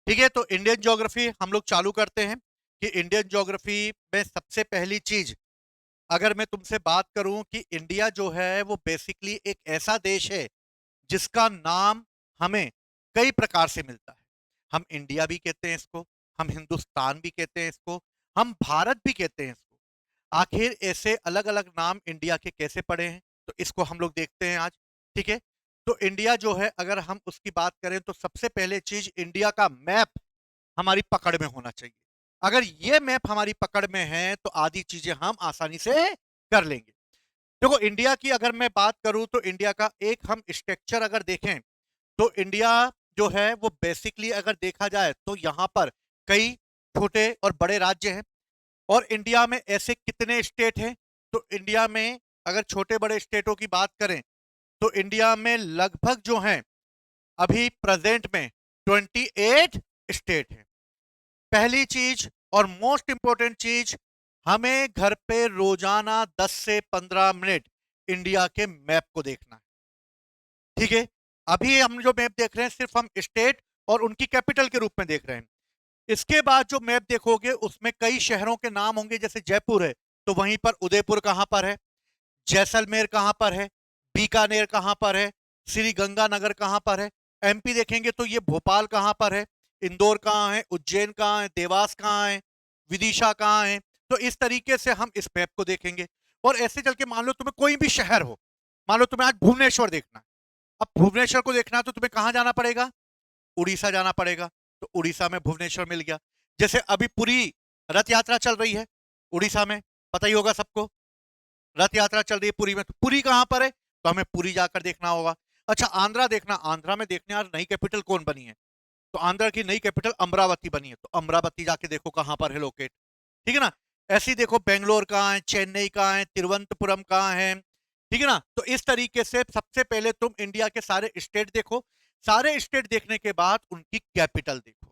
ठीक है, तो इंडियन ज्योग्राफी हम लोग चालू करते हैं कि इंडियन ज्योग्राफी में सबसे पहली चीज, अगर मैं तुमसे बात करूं कि इंडिया जो है वो बेसिकली एक ऐसा देश है जिसका नाम हमें कई प्रकार से मिलता है। हम इंडिया भी कहते हैं इसको, हम हिंदुस्तान भी कहते हैं इसको, हम भारत भी कहते हैं इसको। आखिर ऐसे अलग अलग नाम इंडिया के कैसे पड़े हैं, तो इसको हम लोग देखते हैं आज। ठीक है, तो इंडिया जो है अगर हम उसकी बात करें तो सबसे पहले चीज, इंडिया का मैप हमारी पकड़ में होना चाहिए। अगर ये मैप हमारी पकड़ में है तो आधी चीजें हम आसानी से कर लेंगे। देखो, इंडिया की अगर मैं बात करूं तो इंडिया का एक हम स्ट्रक्चर अगर देखें तो इंडिया जो है वो बेसिकली अगर देखा जाए तो यहां पर कई छोटे और बड़े राज्य हैं। और इंडिया में ऐसे कितने स्टेट हैं, तो इंडिया में अगर छोटे बड़े स्टेटों की बात करें तो इंडिया में लगभग जो हैं अभी प्रेजेंट में 28 स्टेट हैं। पहली चीज और मोस्ट इंपॉर्टेंट चीज, हमें घर पे रोजाना 10 से 15 मिनट इंडिया के मैप को देखना है। ठीक है, अभी हम जो मैप देख रहे हैं सिर्फ हम स्टेट और उनकी कैपिटल के रूप में देख रहे हैं। इसके बाद जो मैप देखोगे उसमें कई शहरों के नाम होंगे, जैसे जयपुर है तो वहीं पर उदयपुर कहां पर है, जैसलमेर कहां पर है, बीकानेर कहां पर है, श्री गंगानगर कहां पर है। एमपी देखेंगे तो ये भोपाल कहां पर है, इंदौर कहां है, उज्जैन कहां है, देवास कहां है, विदिशा कहां है। तो इस तरीके से हम इस मैप को देखेंगे। और ऐसे चल के मान लो तुम्हें कोई भी शहर हो, मान लो तुम्हें आज भुवनेश्वर देखना है। अब भुवनेश्वर को देखना है तो तुम्हें कहां जाना पड़ेगा, उड़ीसा जाना पड़ेगा। तो उड़ीसा में भुवनेश्वर मिल गया। जैसे अभी पूरी रथ यात्रा चल रही है उड़ीसा में, पता ही होगा सबको, रथ यात्रा चल रही है पुरी में, तो पुरी कहां पर है, तो हमें पुरी जाकर देखना होगा। अच्छा, आंध्रा देखना, आंध्रा में देखने यार नई कैपिटल कौन बनी है, तो आंध्रा की नई कैपिटल अमरावती बनी है, तो अमरावती जाके देखो कहां पर है लोकेट। ठीक है ना। ऐसे ही देखो बेंगलोर कहाँ है, चेन्नई कहाँ है, तिरुवनंतपुरम कहाँ है। ठीक है ना। तो इस तरीके से सबसे पहले तुम इंडिया के सारे स्टेट देखो, सारे स्टेट देखने के बाद उनकी कैपिटल देखो।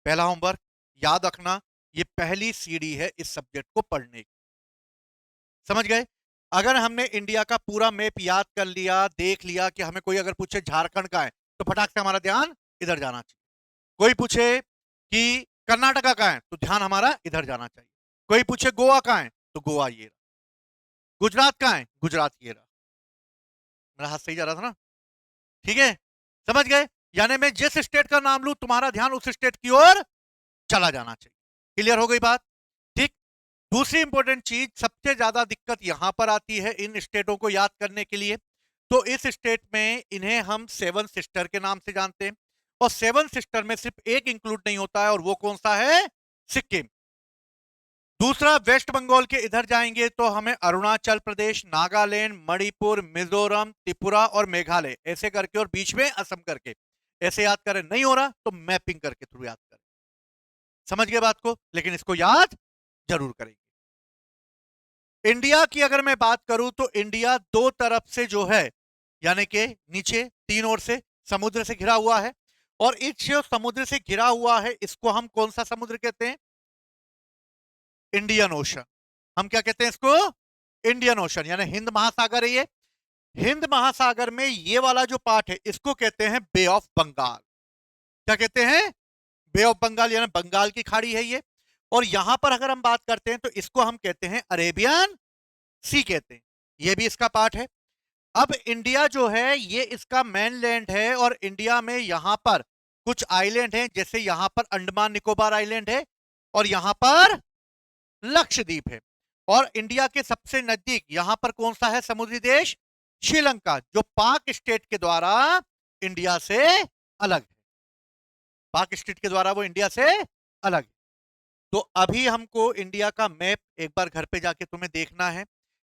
पहला होमवर्क याद रखना, ये पहली सीढ़ी है इस सब्जेक्ट को पढ़ने की। समझ गए। अगर हमने इंडिया का पूरा मैप याद कर लिया, देख लिया कि हमें कोई अगर पूछे झारखंड का है तो फटाक से हमारा ध्यान इधर जाना चाहिए। कोई पूछे कि कर्नाटका का है तो ध्यान हमारा इधर जाना चाहिए। कोई पूछे गोवा का है तो गोवा ये रहा, गुजरात का है गुजरात ये रहा। मेरा हाथ सही जा रहा था ना। ठीक है, समझ गए। यानी मैं जिस स्टेट का नाम लूं तुम्हारा ध्यान उस स्टेट की ओर चला जाना चाहिए। क्लियर हो गई बात। ठीक। दूसरी इंपॉर्टेंट चीज, सबसे ज्यादा दिक्कत यहां पर आती है इन स्टेटों को याद करने के लिए। तो इस स्टेट में इन्हें हम सेवन सिस्टर के नाम से जानते हैं। और सेवन सिस्टर में सिर्फ एक इंक्लूड नहीं होता है, और वो कौन सा है, सिक्किम। दूसरा, वेस्ट बंगाल के इधर जाएंगे तो हमें अरुणाचल प्रदेश, नागालैंड, मणिपुर, मिजोरम, त्रिपुरा और मेघालय ऐसे करके, और बीच में असम करके ऐसे याद करें। नहीं हो रहा तो मैपिंग करके थ्रू याद करें। समझ गए बात को, लेकिन इसको याद जरूर करेंगे। इंडिया की अगर मैं बात करूं तो इंडिया दो तरफ से जो है, यानी कि नीचे तीन ओर से समुद्र से घिरा हुआ है। और इस जो समुद्र से घिरा हुआ है इसको हम कौन सा समुद्र कहते हैं, इंडियन ओशन। हम क्या कहते हैं इसको, इंडियन ओशन, यानी हिंद महासागर है ये। हिंद महासागर में ये वाला जो पार्ट है इसको कहते हैं बे ऑफ बंगाल। क्या कहते हैं, बे ऑफ बंगाल, यानी बंगाल की खाड़ी है ये। और यहां पर अगर हम बात करते हैं तो इसको हम कहते हैं अरेबियन सी कहते हैं, ये भी इसका पार्ट है। अब इंडिया जो है ये इसका मेनलैंड है, और इंडिया में यहां पर कुछ आइलैंड हैं, जैसे यहां पर अंडमान निकोबार आइलैंड है, और यहां पर लक्षद्वीप है। और इंडिया के सबसे नजदीक यहां पर कौन सा है समुद्री देश, श्रीलंका, जो पाक स्टेट के द्वारा इंडिया से अलग है। पाक स्टेट के द्वारा वो इंडिया से अलग है। तो अभी हमको इंडिया का मैप एक बार घर पे जाके तुम्हें देखना है,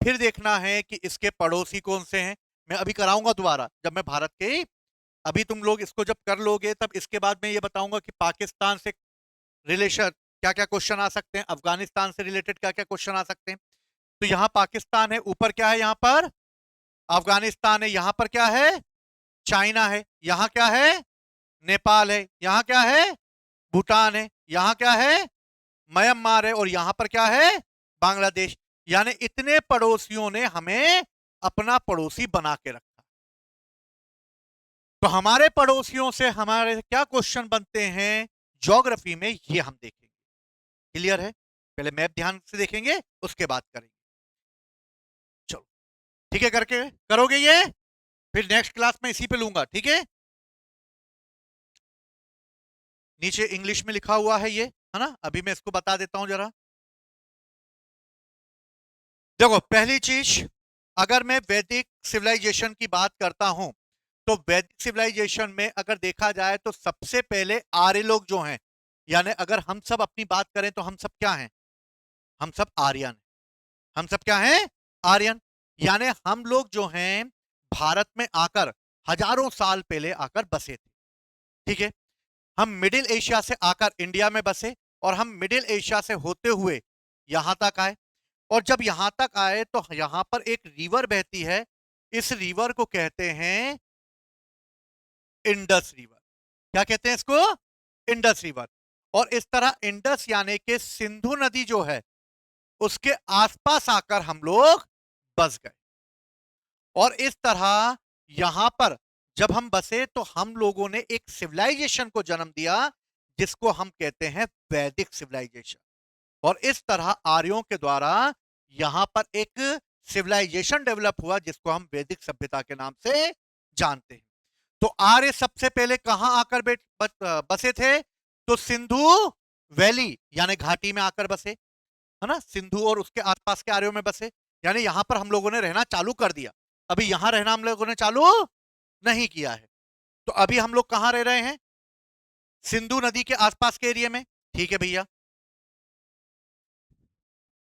फिर देखना है कि इसके पड़ोसी कौन से हैं। मैं अभी कराऊंगा दोबारा जब मैं भारत के, अभी तुम लोग इसको जब कर लोगे तब इसके बाद मैं ये बताऊंगा कि पाकिस्तान से रिलेशन क्या क्या क्वेश्चन आ सकते हैं, अफगानिस्तान से रिलेटेड क्या क्या क्वेश्चन आ सकते हैं। तो यहाँ पाकिस्तान है, ऊपर क्या है, यहाँ पर अफगानिस्तान है, यहाँ पर क्या है, चाइना है, यहाँ क्या है, नेपाल है, यहाँ क्या है, भूटान है, यहाँ क्या है, म्यांमार है, और यहाँ पर क्या है, बांग्लादेश। यानी इतने पड़ोसियों ने हमें अपना पड़ोसी बना के रखा। तो हमारे पड़ोसियों से हमारे क्या क्वेश्चन बनते हैं ज्योग्राफी में, ये हम देखेंगे। क्लियर है? पहले मैप ध्यान से देखेंगे, उसके बाद करेंगे। चलो ठीक है, करके करोगे ये, फिर नेक्स्ट क्लास में इसी पे लूंगा, ठीक है? नीचे इंग्लिश में लिखा हुआ है ये, है ना? अभी मैं इसको बता देता हूं जरा। देखो पहली चीज, अगर मैं वैदिक सिविलाइजेशन की बात करता हूं, तो वैदिक सिविलाइजेशन में अगर देखा जाए तो सबसे पहले आर्य लोग जो हैं, यानी अगर हम सब अपनी बात करें तो हम सब क्या हैं? हम सब आर्यन। हम सब क्या हैं? आर्यन। यानी हम लोग जो हैं भारत में आकर हजारों साल पहले आकर बसे थे, ठीक है? हम मिडिल एशिया से आकर इंडिया में बसे, और हम मिडिल एशिया से होते हुए यहां तक आए। और जब यहां तक आए तो यहां पर एक रिवर बहती है, इस रिवर को कहते हैं इंडस रिवर। क्या कहते हैं इसको? Indus river. और इस तरह इंडस यानी कि सिंधु नदी जो है, उसके आसपास आकर हम लोग बस गए। और इस तरह यहां पर जब हम बसे तो हम लोगों ने एक सिविलाइजेशन को जन्म दिया, जिसको हम कहते हैं वैदिक सिविलाइजेशन। और इस तरह आर्यों के द्वारा यहां पर एक सिविलाइजेशन डेवलप हुआ, जिसको हम वैदिक सभ्यता के नाम से जानते हैं। तो आर्य सबसे पहले कहां आकर बसे थे? तो सिंधु वैली यानी घाटी में आकर बसे, है ना? सिंधु और उसके आसपास के आर्यों में बसे, यानी यहां पर हम लोगों ने रहना चालू कर दिया। अभी यहां रहना हम लोगों ने चालू नहीं किया है। तो अभी हम लोग कहां रह रहे हैं? सिंधु नदी के आसपास के एरिया में, ठीक है भैया।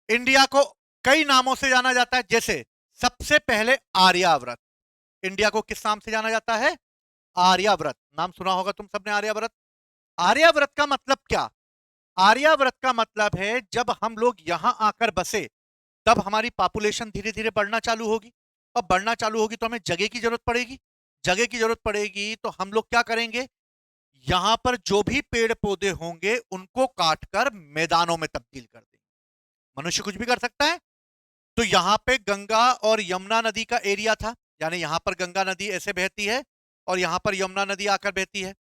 इंडिया को कई नामों से जाना जाता है, जैसे सबसे पहले आर्यावर्त। इंडिया को किस नाम से जाना जाता है? आर्यावर्त। नाम सुना होगा तुम सबने, आर्यावर्त। आर्यावर्त का मतलब क्या? आर्यावर्त का मतलब है जब हम लोग यहां आकर बसे, तब हमारी पॉपुलेशन धीरे धीरे बढ़ना चालू होगी। अब बढ़ना चालू होगी तो हमें जगह की जरूरत पड़ेगी। जगह की जरूरत पड़ेगी तो हम लोग क्या करेंगे? यहां पर जो भी पेड़ पौधे होंगे उनको काटकर मैदानों में तब्दील कर देंगे। मनुष्य कुछ भी कर सकता है। तो यहां पे गंगा और यमुना नदी का एरिया था, यानी यहां पर गंगा नदी ऐसे बहती है और यहां पर यमुना नदी आकर बहती है।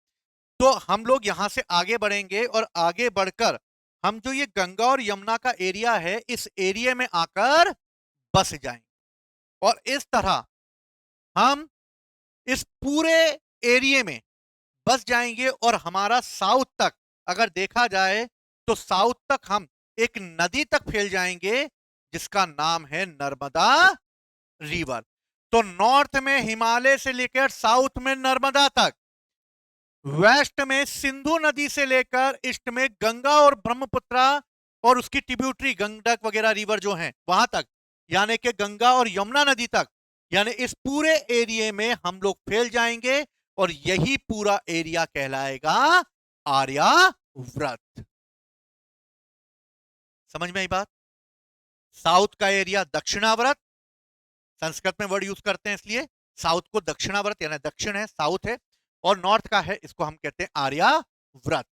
तो हम लोग यहां से आगे बढ़ेंगे और आगे बढ़कर हम जो ये गंगा और यमुना का एरिया है, इस एरिया में आकर बस जाएंगे। और इस तरह हम इस पूरे एरिया में बस जाएंगे, और हमारा साउथ तक अगर देखा जाए तो साउथ तक हम एक नदी तक फैल जाएंगे, जिसका नाम है नर्मदा रिवर। तो नॉर्थ में हिमालय से लेकर साउथ में नर्मदा तक, वेस्ट में सिंधु नदी से लेकर ईस्ट में गंगा और ब्रह्मपुत्रा और उसकी ट्रिब्यूटरी गंडक वगैरह रिवर जो हैं वहां तक, यानी कि गंगा और यमुना नदी तक, यानी इस पूरे एरिया में हम लोग फैल जाएंगे, और यही पूरा एरिया कहलाएगा आर्यावर्त। समझ में आई बात? साउथ का एरिया दक्षिणावर्त, संस्कृत में वर्ड यूज करते हैं इसलिए साउथ को दक्षिणावर्त, यानी दक्षिण है, साउथ है। और नॉर्थ का है, इसको हम कहते हैं आर्याव्रत।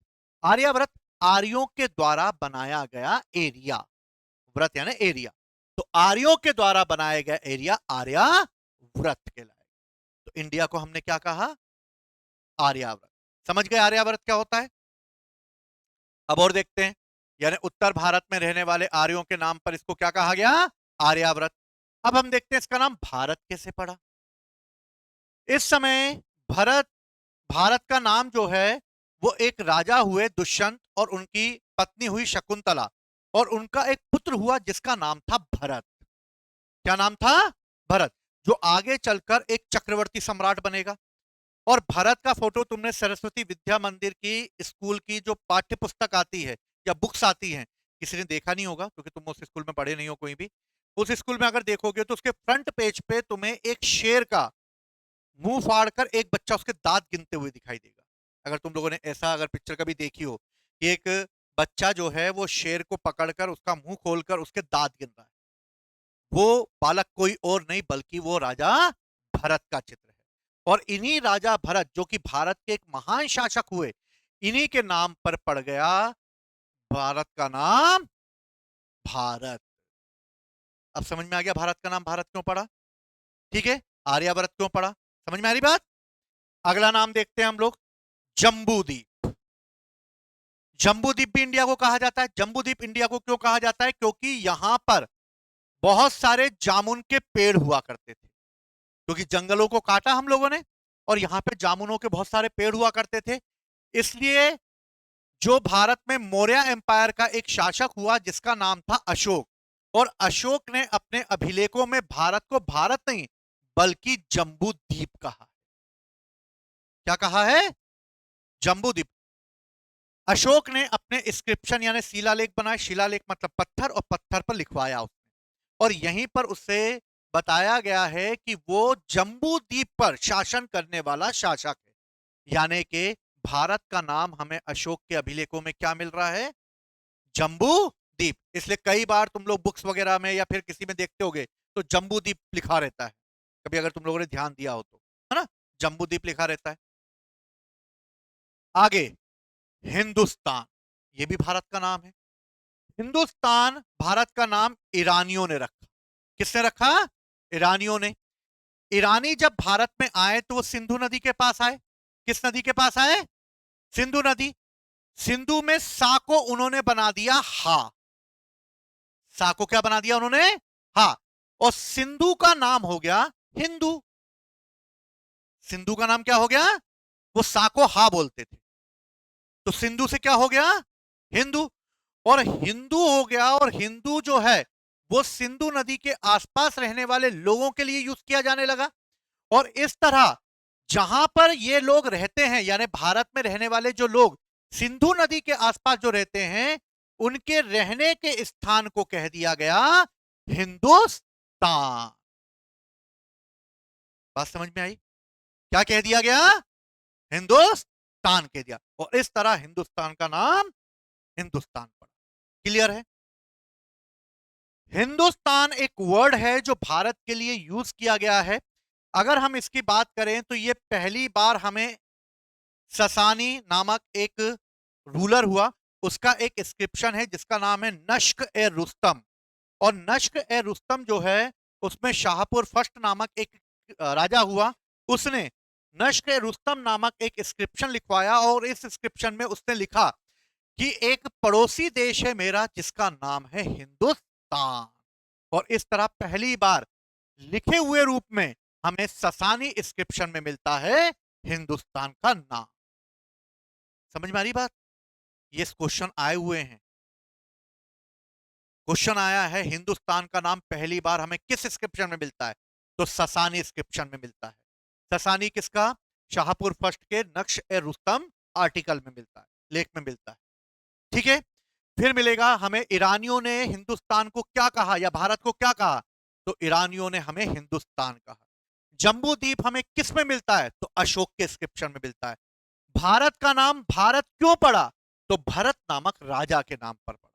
आर्याव्रत आर्यों के द्वारा बनाया गया एरिया, व्रत यानी एरिया। तो आर्यों के द्वारा बनाया गया एरिया आर्याव्रत कहलाएगा। तो इंडिया को हमने क्या कहा? आर्यावर्त। समझ गए आर्यावर्त क्या होता है? अब और देखते हैं, यानी उत्तर भारत में रहने वाले आर्यों के नाम पर इसको क्या कहा गया? आर्यावर्त। अब हम देखते हैं इसका नाम भारत कैसे पड़ा। इस समय भरत, भारत का नाम जो है वो एक राजा हुए दुष्यंत, और उनकी पत्नी हुई शकुंतला, और उनका एक पुत्र हुआ जिसका नाम था भरत। क्या नाम था? भरत। जो आगे चलकर एक चक्रवर्ती सम्राट बनेगा। और भरत का फोटो तुमने सरस्वती विद्या मंदिर की स्कूल की जो पाठ्य पुस्तक आती है या बुक्स आती हैं, किसी ने देखा नहीं होगा क्योंकि तुम उस स्कूल में पढ़े नहीं हो कोई भी। उस स्कूल में अगर देखोगे तो उसके फ्रंट पेज पे तुम्हें एक शेर का मुंह फाड़कर एक बच्चा उसके दांत गिनते हुए दिखाई देगा। अगर तुम लोगों ने ऐसा अगर पिक्चर कभी देखी हो कि एक बच्चा जो है वो शेर को पकड़कर उसका मुंह खोलकर उसके दांत गिन रहा है, वो बालक कोई और नहीं बल्कि वो राजा भरत का चित्र है। और इन्हीं राजा भरत जो कि भारत के एक महान शासक हुए, इन्हीं के नाम पर पड़ गया भारत का नाम भारत। अब समझ में आ गया भारत का नाम भारत क्यों पड़ा? ठीक है, आर्यावर्त क्यों पड़ा? समझ में आ रही बात? अगला नाम देखते हैं हम लोग, जम्बू द्वीप। जम्बू द्वीप भी इंडिया को कहा जाता है। जम्बू द्वीप इंडिया को क्यों कहा जाता है? क्योंकि यहां पर बहुत सारे जामुन के पेड़ हुआ करते थे, क्योंकि जंगलों को काटा हम लोगों ने और यहां पे जामुनों के बहुत सारे पेड़ हुआ करते थे। इसलिए जो भारत में मौर्य एम्पायर का एक शासक हुआ जिसका नाम था अशोक, और अशोक ने अपने अभिलेखों में भारत को भारत नहीं बल्कि जम्बू द्वीप कहा। क्या कहा है? जम्बू द्वीप। अशोक ने अपने इंस्क्रिप्शन यानी शिलालेख बनाए। शिलालेख मतलब पत्थर, और पत्थर पर लिखवाया उसने, और यहीं पर उससे बताया गया है कि वो जम्बू द्वीप पर शासन करने वाला शासक है। यानी कि भारत का नाम हमें अशोक के अभिलेखों में क्या मिल रहा है? जम्बू द्वीप। इसलिए कई बार तुम लोग बुक्स वगैरह में या फिर किसी में देखते होगे तो जम्बू द्वीप लिखा रहता है, कभी अगर तुम लोगों ने ध्यान दिया हो तो, है ना? जम्बू द्वीप लिखा रहता है। आगे, हिंदुस्तान, ये भी भारत का नाम है। हिंदुस्तान भारत का नाम ईरानियों ने रखा। किसने रखा? ईरानियों ने। ईरानी जब भारत में आए तो वो सिंधु नदी के पास आए। किस नदी के पास आए? सिंधु नदी। सिंधु में सा को उन्होंने बना दिया हा। सा को क्या बना दिया उन्होंने? हा। और सिंधु का नाम हो गया हिंदू। सिंधु का नाम क्या हो गया? वो सा को हा बोलते थे, तो सिंधु से क्या हो गया? हिंदू। और हिंदू हो गया, और हिंदू जो है वो सिंधु नदी के आसपास रहने वाले लोगों के लिए यूज किया जाने लगा। और इस तरह जहां पर ये लोग रहते हैं, यानी भारत में रहने वाले जो लोग सिंधु नदी के आसपास जो रहते हैं, उनके रहने के स्थान को कह दिया गया हिंदुस्तान। बात समझ में आई? क्या कह दिया गया? हिंदुस्तान कह दिया, और इस तरह हिंदुस्तान का नाम हिंदुस्तान पड़ा। क्लियर है? हिंदुस्तान एक वर्ड है जो भारत के लिए यूज किया गया है। अगर हम इसकी बात करें तो ये पहली बार हमें ससानी नामक एक रूलर हुआ, उसका एक इंस्क्रिप्शन है जिसका नाम है नश्क ए रुस्तम। और नश्क ए रुस्तम जो है उसमें शाहपुर फर्स्ट नामक एक राजा हुआ, उसने नश्क ए रुस्तम नामक एक इंस्क्रिप्शन लिखवाया, और इस इंस्क्रिप्शन में उसने लिखा कि एक पड़ोसी देश है मेरा जिसका नाम है हिंदुस्तान। और इस तरह पहली बार लिखे हुए रूप में हमें ससानी इंस्क्रिप्शन में मिलता है हिंदुस्तान का नाम। समझ में आ रही बात? ये क्वेश्चन आए हुए हैं। क्वेश्चन आया है हिंदुस्तान का नाम पहली बार हमें किस इंस्क्रिप्शन में मिलता है? तो ससानी इंस्क्रिप्शन में मिलता है। ससानी किसका? शाहपुर फर्स्ट के नक्श ए रुस्तम आर्टिकल में मिलता है, लेख में मिलता है। ठीक है। फिर मिलेगा हमें ईरानियों ने हिंदुस्तान को क्या कहा या भारत को क्या कहा? तो ईरानियों ने हमें हिंदुस्तान कहा। जम्बू द्वीप हमें किस में मिलता है? तो अशोक के इंस्क्रिप्शन में मिलता है। भारत का नाम भारत क्यों पड़ा? तो भरत नामक राजा के नाम पर पड़ा।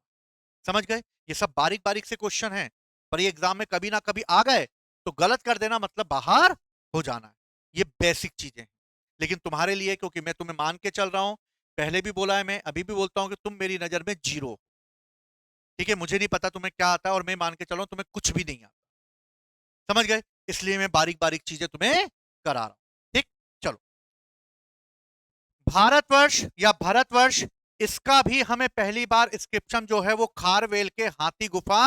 समझ गए? ये सब बारीक बारीक से क्वेश्चन हैं, पर ये एग्जाम में कभी ना कभी आ गए तो गलत कर देना मतलब बाहर हो जाना है। ये बेसिक चीजें हैं, लेकिन तुम्हारे लिए, क्योंकि मैं तुम्हें मान के चल रहा हूं, पहले भी बोला है, मैं अभी भी बोलता हूं कि तुम मेरी नजर में जीरो। ठीक है? मुझे नहीं पता तुम्हें क्या आता है, और मैं मान के चल रहा हूं तुम्हें कुछ भी नहीं आता। समझ गए? इसलिए मैं बारीक बारीक चीजें तुम्हें करा रहा हूं। ठीक, चलो। भारतवर्ष या भारतवर्ष, इसका भी हमें पहली बार इंस्क्रिप्शन जो है वो खारवेल के हाथी गुफा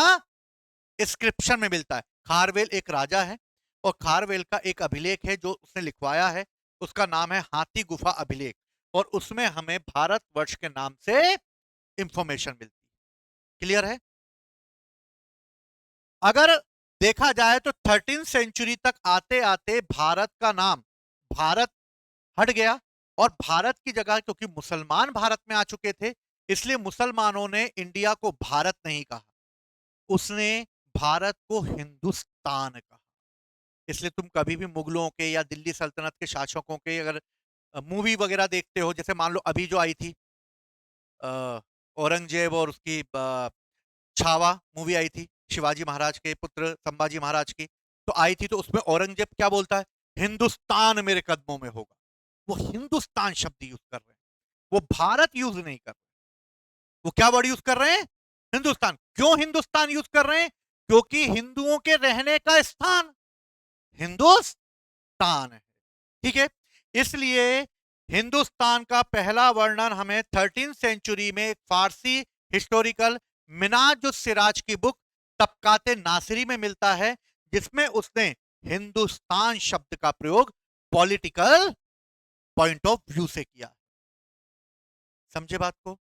इंस्क्रिप्शन में मिलता है। खारवेल एक राजा है, और खारवेल का एक अभिलेख है जो उसने लिखवाया है, उसका नाम है हाथी गुफा अभिलेख, और उसमें हमें भारतवर्ष के नाम से इंफॉर्मेशन मिलती है। क्लियर है? अगर देखा जाए तो 13 सेंचुरी तक आते आते भारत का नाम भारत हट गया, और भारत की जगह, क्योंकि मुसलमान भारत में आ चुके थे, इसलिए मुसलमानों ने इंडिया को भारत नहीं कहा, उसने भारत को हिंदुस्तान कहा। इसलिए तुम कभी भी मुगलों के या दिल्ली सल्तनत के शासकों के अगर मूवी वगैरह देखते हो, जैसे मान लो अभी जो आई थी औरंगजेब और उसकी छावा मूवी आई थी, शिवाजी महाराज के पुत्र संभाजी महाराज की, तो आई थी, तो उसमें औरंगजेब क्या बोलता है? हिंदुस्तान मेरे कदमों में होगा। वो हिंदुस्तान शब्द यूज कर रहे हैं, वो भारत यूज नहीं कर रहे। वो क्या वर्ड यूज कर रहे हैं? हिंदुस्तान। क्यों हिंदुस्तान यूज कर रहे हैं? क्योंकि हिंदुओं के रहने का स्थान हिंदुस्तान है। ठीक है। इसलिए हिंदुस्तान का पहला वर्णन हमें 13th सेंचुरी में एक फारसी हिस्टोरिकल मिनाजुस सिराज की बुक तबकाते नासिरी में मिलता है, जिसमें उसने हिंदुस्तान शब्द का प्रयोग पॉलिटिकल पॉइंट ऑफ व्यू से किया। समझे बात को?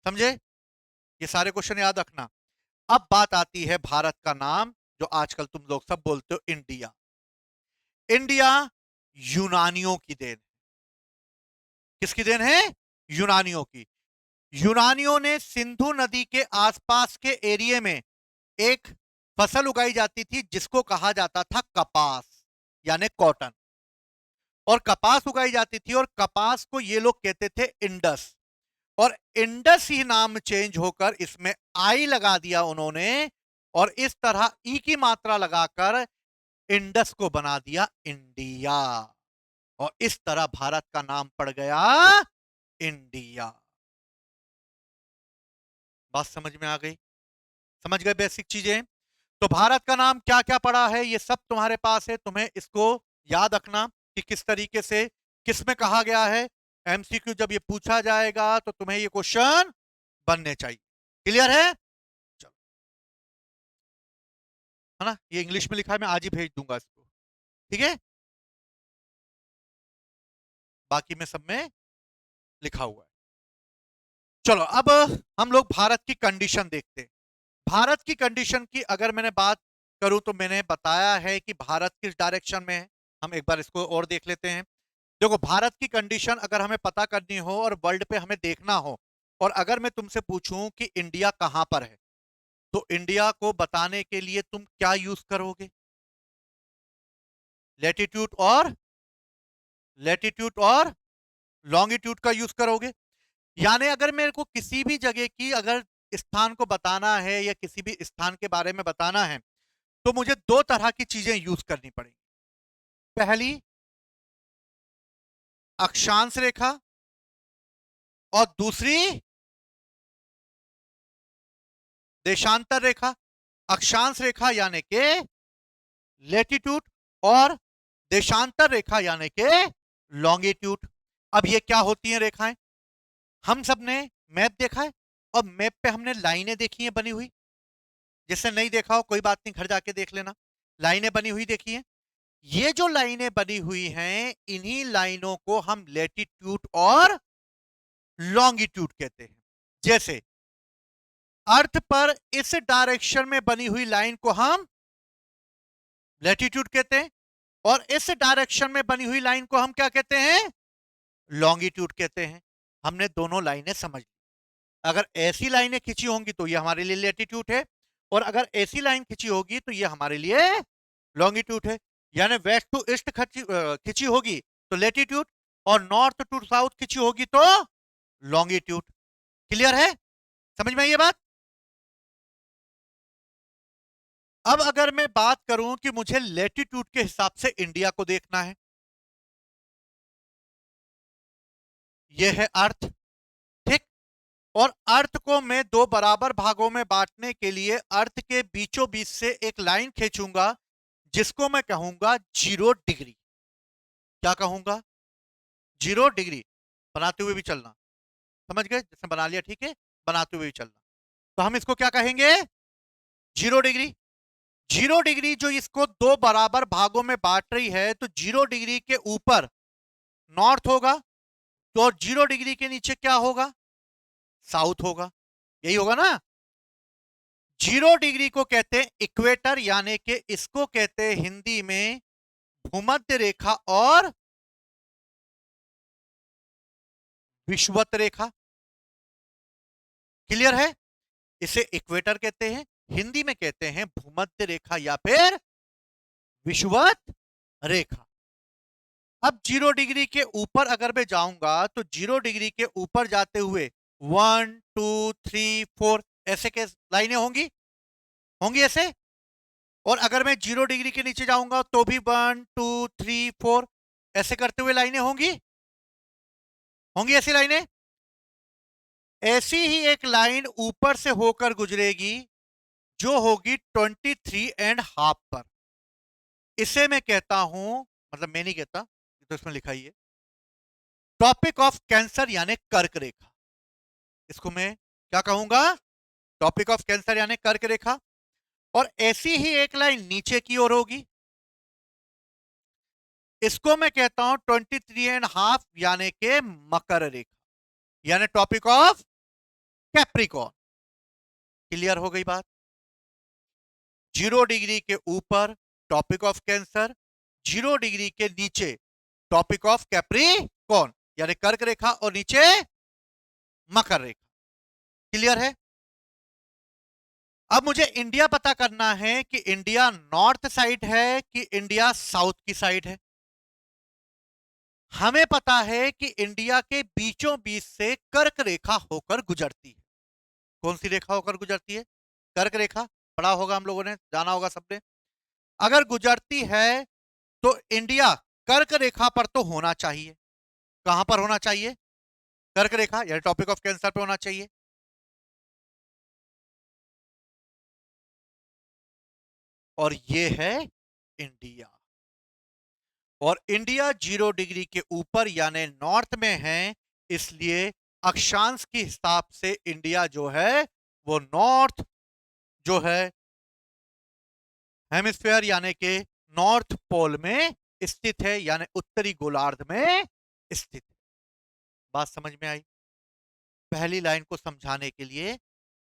समझे? ये सारे क्वेश्चन याद रखना। अब बात आती है भारत का नाम, जो आजकल तुम लोग सब बोलते हो इंडिया। इंडिया यूनानियों की देन। किसकी देन है? यूनानियों की। यूनानियों ने सिंधु नदी के आसपास के एरिया में एक फसल उगाई जाती थी जिसको कहा जाता था कपास, यानी कॉटन। और कपास उगाई जाती थी और कपास को ये लोग कहते थे इंडस। और इंडस ही नाम चेंज होकर इसमें आई लगा दिया उन्होंने, और इस तरह ई की मात्रा लगाकर इंडस को बना दिया इंडिया। और इस तरह भारत का नाम पड़ गया इंडिया। बात समझ में आ गई? समझ गए बेसिक चीजें? तो भारत का नाम क्या क्या पड़ा है ये सब तुम्हारे पास है, तुम्हें इसको याद रखना कि किस तरीके से किस में कहा गया है। एमसीक्यू जब ये पूछा जाएगा तो तुम्हें ये क्वेश्चन बनने चाहिए। क्लियर है? चलो, है ना? ये इंग्लिश में लिखा है, मैं आज ही भेज दूंगा इसको। ठीक है, बाकी में सब में लिखा हुआ है। चलो अब हम लोग भारत की कंडीशन देखते हैं। भारत की कंडीशन की अगर मैंने बात करूं तो मैंने बताया है कि भारत किस डायरेक्शन में है। हम एक बार इसको और देख लेते हैं। देखो, भारत की कंडीशन अगर हमें पता करनी हो और वर्ल्ड पे हमें देखना हो, और अगर मैं तुमसे पूछूं कि इंडिया कहां पर है, तो इंडिया को बताने के लिए तुम क्या यूज करोगे? लेटीट्यूड और लॉन्गिट्यूड का यूज करोगे। यानी अगर मेरे को किसी भी जगह की अगर स्थान को बताना है या किसी भी स्थान के बारे में बताना है, तो मुझे दो तरह की चीजें यूज करनी पड़ेगी। पहली, अक्षांश रेखा, और दूसरी देशांतर रेखा। अक्षांश रेखा यानी के लेटीट्यूड, और देशांतर रेखा यानी के लॉन्गिट्यूड। अब ये क्या होती हैं रेखाएं? हम सब ने मैप देखा है, और मैप पे हमने लाइनें देखी हैं बनी हुई। जिसने नहीं देखा हो कोई बात नहीं, घर जाके देख लेना। लाइनें बनी हुई देखी हैं। ये जो लाइनें बनी हुई हैं, इन्हीं लाइनों को हम लेटीट्यूड और लॉन्गिट्यूड कहते हैं। जैसे अर्थ पर इस डायरेक्शन में बनी हुई लाइन को हम लेटीट्यूड कहते हैं, और इस डायरेक्शन में बनी हुई लाइन को हम क्या कहते हैं? लॉन्गिट्यूड कहते हैं। हमने दोनों लाइनें समझ ली। अगर ऐसी लाइनें खींची होंगी तो ये हमारे लिए लेटीट्यूड है, और अगर ऐसी लाइन खींची होगी तो ये हमारे लिए लॉन्गिट्यूड है। यानी वेस्ट टू ईस्ट खींची होगी तो लेटीट्यूड, और नॉर्थ टू साउथ खींची होगी तो लॉन्गिट्यूड। क्लियर है? समझ में आई ये बात? अब अगर मैं बात करूं कि मुझे लेटीट्यूड के हिसाब से इंडिया को देखना है, यह है अर्थ। ठीक। और अर्थ को मैं दो बराबर भागों में बांटने के लिए अर्थ के बीचों बीच से एक लाइन खींचूंगा, जिसको मैं कहूंगा 0 डिग्री। क्या कहूंगा? 0 डिग्री। बनाते हुए भी चलना। समझ गए? जैसे बना लिया, ठीक है, बनाते हुए भी चलना। तो हम इसको क्या कहेंगे? 0 डिग्री। 0 डिग्री जो इसको दो बराबर भागों में बांट रही है, तो 0 डिग्री के ऊपर नॉर्थ होगा, तो और 0 डिग्री के नीचे क्या होगा? साउथ होगा। यही होगा ना? 0 डिग्री को कहते हैं इक्वेटर, यानी कि इसको कहते हैं हिंदी में भूमध्य रेखा और विषुवत रेखा। क्लियर है? इसे इक्वेटर कहते हैं, हिंदी में कहते हैं भूमध्य रेखा या फिर विषुवत रेखा। अब 0 डिग्री के ऊपर अगर मैं जाऊंगा तो 0 डिग्री के ऊपर जाते हुए 1 2 3 4 ऐसे के लाइनें होंगी, होंगी ऐसे। और अगर मैं 0 डिग्री के नीचे जाऊंगा तो भी 1 2 3 4 ऐसे करते हुए लाइनें होंगी, होंगी ऐसी लाइनें। ऐसी ही एक लाइन ऊपर से होकर गुजरेगी, जो होगी 23.5 पर। इसे मैं कहता हूं, मतलब मैं नहीं कहता, तो इसमें लिखा ही है टॉपिक ऑफ कैंसर यानी कर्क रेखा। इसको मैं क्या कहूंगा? टॉपिक ऑफ कैंसर यानी कर्क रेखा। और ऐसी ही एक लाइन नीचे की ओर होगी, इसको मैं कहता हूं 23.5 यानी के मकर रेखा, यानी टॉपिक ऑफ कैप्रिकॉर्न। क्लियर हो गई बात? 0 डिग्री के ऊपर टॉपिक ऑफ कैंसर, 0 डिग्री के नीचे टॉपिक ऑफ कैप्रिकॉर्न यानी कर्क रेखा, और नीचे मकर रेखा। क्लियर है? अब मुझे इंडिया पता करना है कि इंडिया नॉर्थ साइड है कि इंडिया साउथ की साइड है। हमें पता है कि इंडिया के बीचों बीच से कर्क रेखा होकर गुजरती है। कौन सी रेखा होकर गुजरती है? कर्क रेखा। पढ़ा होगा, हम लोगों ने जाना होगा सबने। अगर गुजरती है तो इंडिया कर्क रेखा पर तो होना चाहिए। कहां पर होना चाहिए? कर्क रेखा यानी टॉपिक ऑफ कैंसर पे होना चाहिए। और ये है इंडिया। और इंडिया 0 डिग्री के ऊपर यानी नॉर्थ में है, इसलिए अक्षांश के हिसाब से इंडिया जो है वो नॉर्थ जो है हेमिस्फीयर यानी कि नॉर्थ पोल में स्थित है, यानी उत्तरी गोलार्ध में स्थित है। बात समझ में आई? पहली लाइन को समझाने के लिए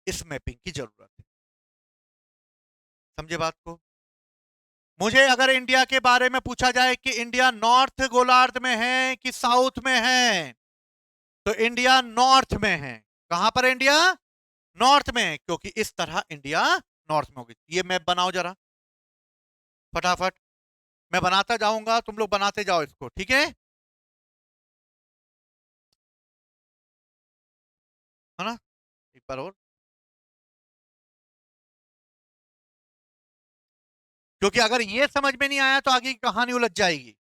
इस मैपिंग की जरूरत है। समझे बात को? मुझे अगर इंडिया के बारे में पूछा जाए कि इंडिया नॉर्थ गोलार्ध में है कि साउथ में है, तो इंडिया नॉर्थ में है। कहां पर इंडिया? नॉर्थ में है, क्योंकि इस तरह इंडिया नॉर्थ में होगी। ये मैप बनाओ जरा फटाफट। मैं बनाता जाऊंगा, तुम लोग बनाते जाओ इसको, ठीक है ना? एक बार और, क्योंकि अगर ये समझ में नहीं आया तो आगे की कहानी उलझ जाएगी।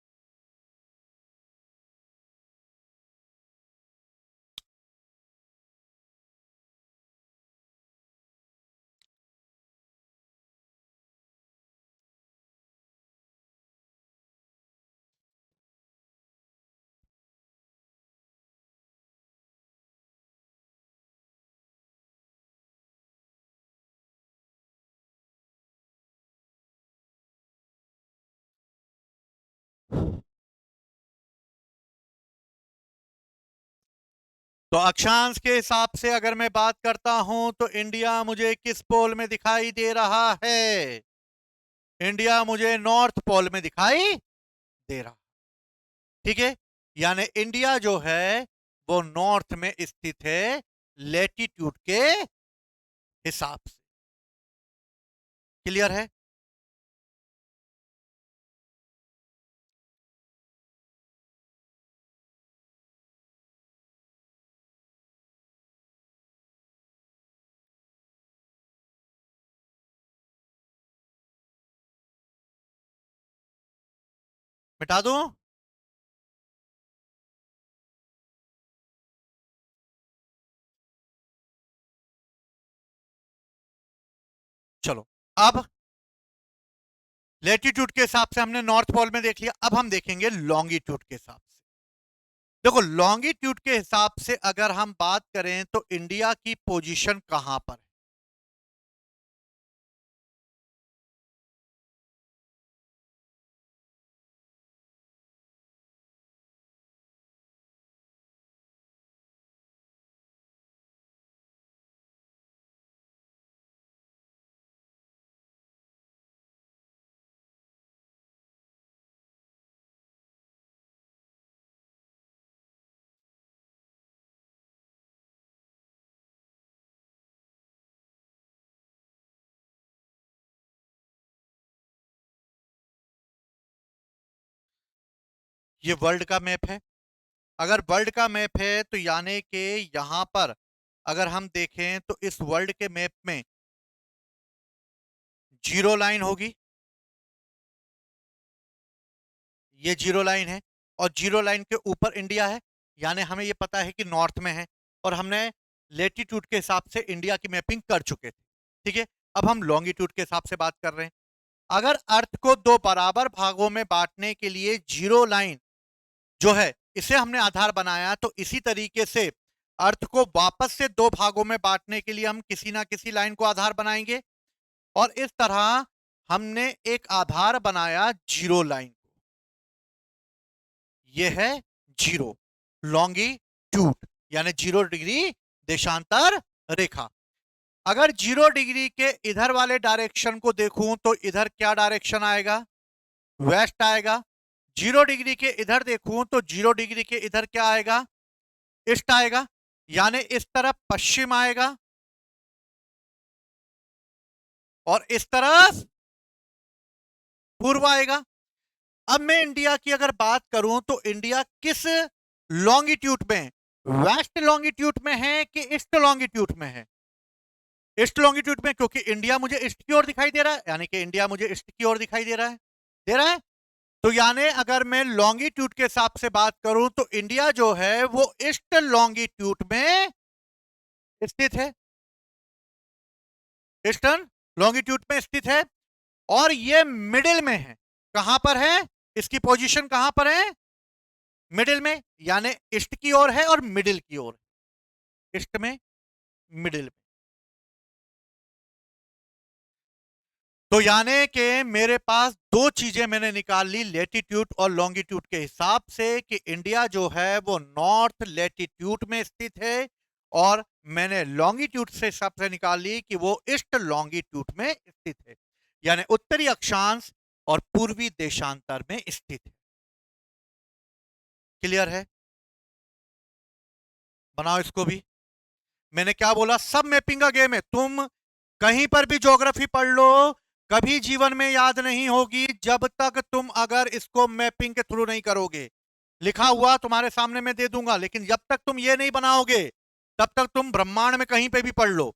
तो अक्षांश के हिसाब से अगर मैं बात करता हूं तो इंडिया मुझे किस पोल में दिखाई दे रहा है? इंडिया मुझे नॉर्थ पोल में दिखाई दे रहा। ठीक है, यानी इंडिया जो है वो नॉर्थ में स्थित है लेटीट्यूड के हिसाब से। क्लियर है? मिटा दूं? चलो, अब लेटीट्यूड के हिसाब से हमने नॉर्थ पोल में देख लिया, अब हम देखेंगे लॉन्गिट्यूड के हिसाब से। देखो, लॉन्गिट्यूड के हिसाब से अगर हम बात करें तो इंडिया की पोजीशन कहां पर है? ये वर्ल्ड का मैप है। अगर वर्ल्ड का मैप है तो यानी कि यहां पर अगर हम देखें तो इस वर्ल्ड के मैप में जीरो लाइन होगी। ये जीरो लाइन है, और जीरो लाइन के ऊपर इंडिया है, यानी हमें ये पता है कि नॉर्थ में है, और हमने लेटीट्यूड के हिसाब से इंडिया की मैपिंग कर चुके थे। ठीक है, अब हम लॉन्गिट्यूड के हिसाब से बात कर रहे हैं। अगर अर्थ को दो बराबर भागों में बांटने के लिए जीरो लाइन जो है इसे हमने आधार बनाया। तो इसी तरीके से अर्थ को वापस से दो भागों में बांटने के लिए हम किसी ना किसी लाइन को आधार बनाएंगे, और इस तरह हमने एक आधार बनाया जीरो लाइन को। यह है जीरो लॉन्गिट्यूड, यानी 0 डिग्री देशांतर रेखा। अगर 0 डिग्री के इधर वाले डायरेक्शन को देखूं तो इधर क्या डायरेक्शन आएगा? वेस्ट आएगा। 0 डिग्री के इधर देखूं तो 0 डिग्री के इधर क्या आएगा? ईस्ट आएगा, यानी इस तरफ पश्चिम आएगा और इस तरफ पूर्व आएगा। अब मैं इंडिया की अगर बात करूं तो इंडिया किस लॉन्गिट्यूड में, वेस्ट लॉन्गिट्यूड में है कि ईस्ट लॉन्गिट्यूड में है? ईस्ट लॉन्गिट्यूड में, क्योंकि इंडिया मुझे ईस्ट की ओर दिखाई दे रहा है, यानी कि इंडिया मुझे ईस्ट की ओर दिखाई दे रहा है, दे रहा है। तो यानी अगर मैं लॉन्गिट्यूड के हिसाब से बात करूं तो इंडिया जो है वो ईस्ट लॉन्गिट्यूड में स्थित है, ईस्टर्न लॉन्गिट्यूड में स्थित है, और ये मिडिल में है। कहां पर है? इसकी पोजीशन कहां पर है? मिडिल में, यानी ईस्ट की ओर है और मिडिल की ओर, ईस्ट में, मिडिल में। तो यानी कि मेरे पास दो चीजें मैंने निकाल ली लेटीट्यूड और लॉन्गिट्यूड के हिसाब से, कि इंडिया जो है वो नॉर्थ लेटीट्यूड में स्थित है, और मैंने लॉन्गिट्यूड से हिसाब से निकाल ली कि वो ईस्ट लॉन्गिट्यूड में स्थित है, यानी उत्तरी अक्षांश और पूर्वी देशांतर में स्थित है। क्लियर है? बनाओ इसको भी। मैंने क्या बोला? सब मैपिंग का गेम है। तुम कहीं पर भी ज्योग्राफी पढ़ लो, कभी जीवन में याद नहीं होगी जब तक तुम अगर इसको मैपिंग के थ्रू नहीं करोगे। लिखा हुआ तुम्हारे सामने मैं दे दूंगा, लेकिन जब तक तुम ये नहीं बनाओगे तब तक तुम ब्रह्मांड में कहीं पे भी पढ़ लो,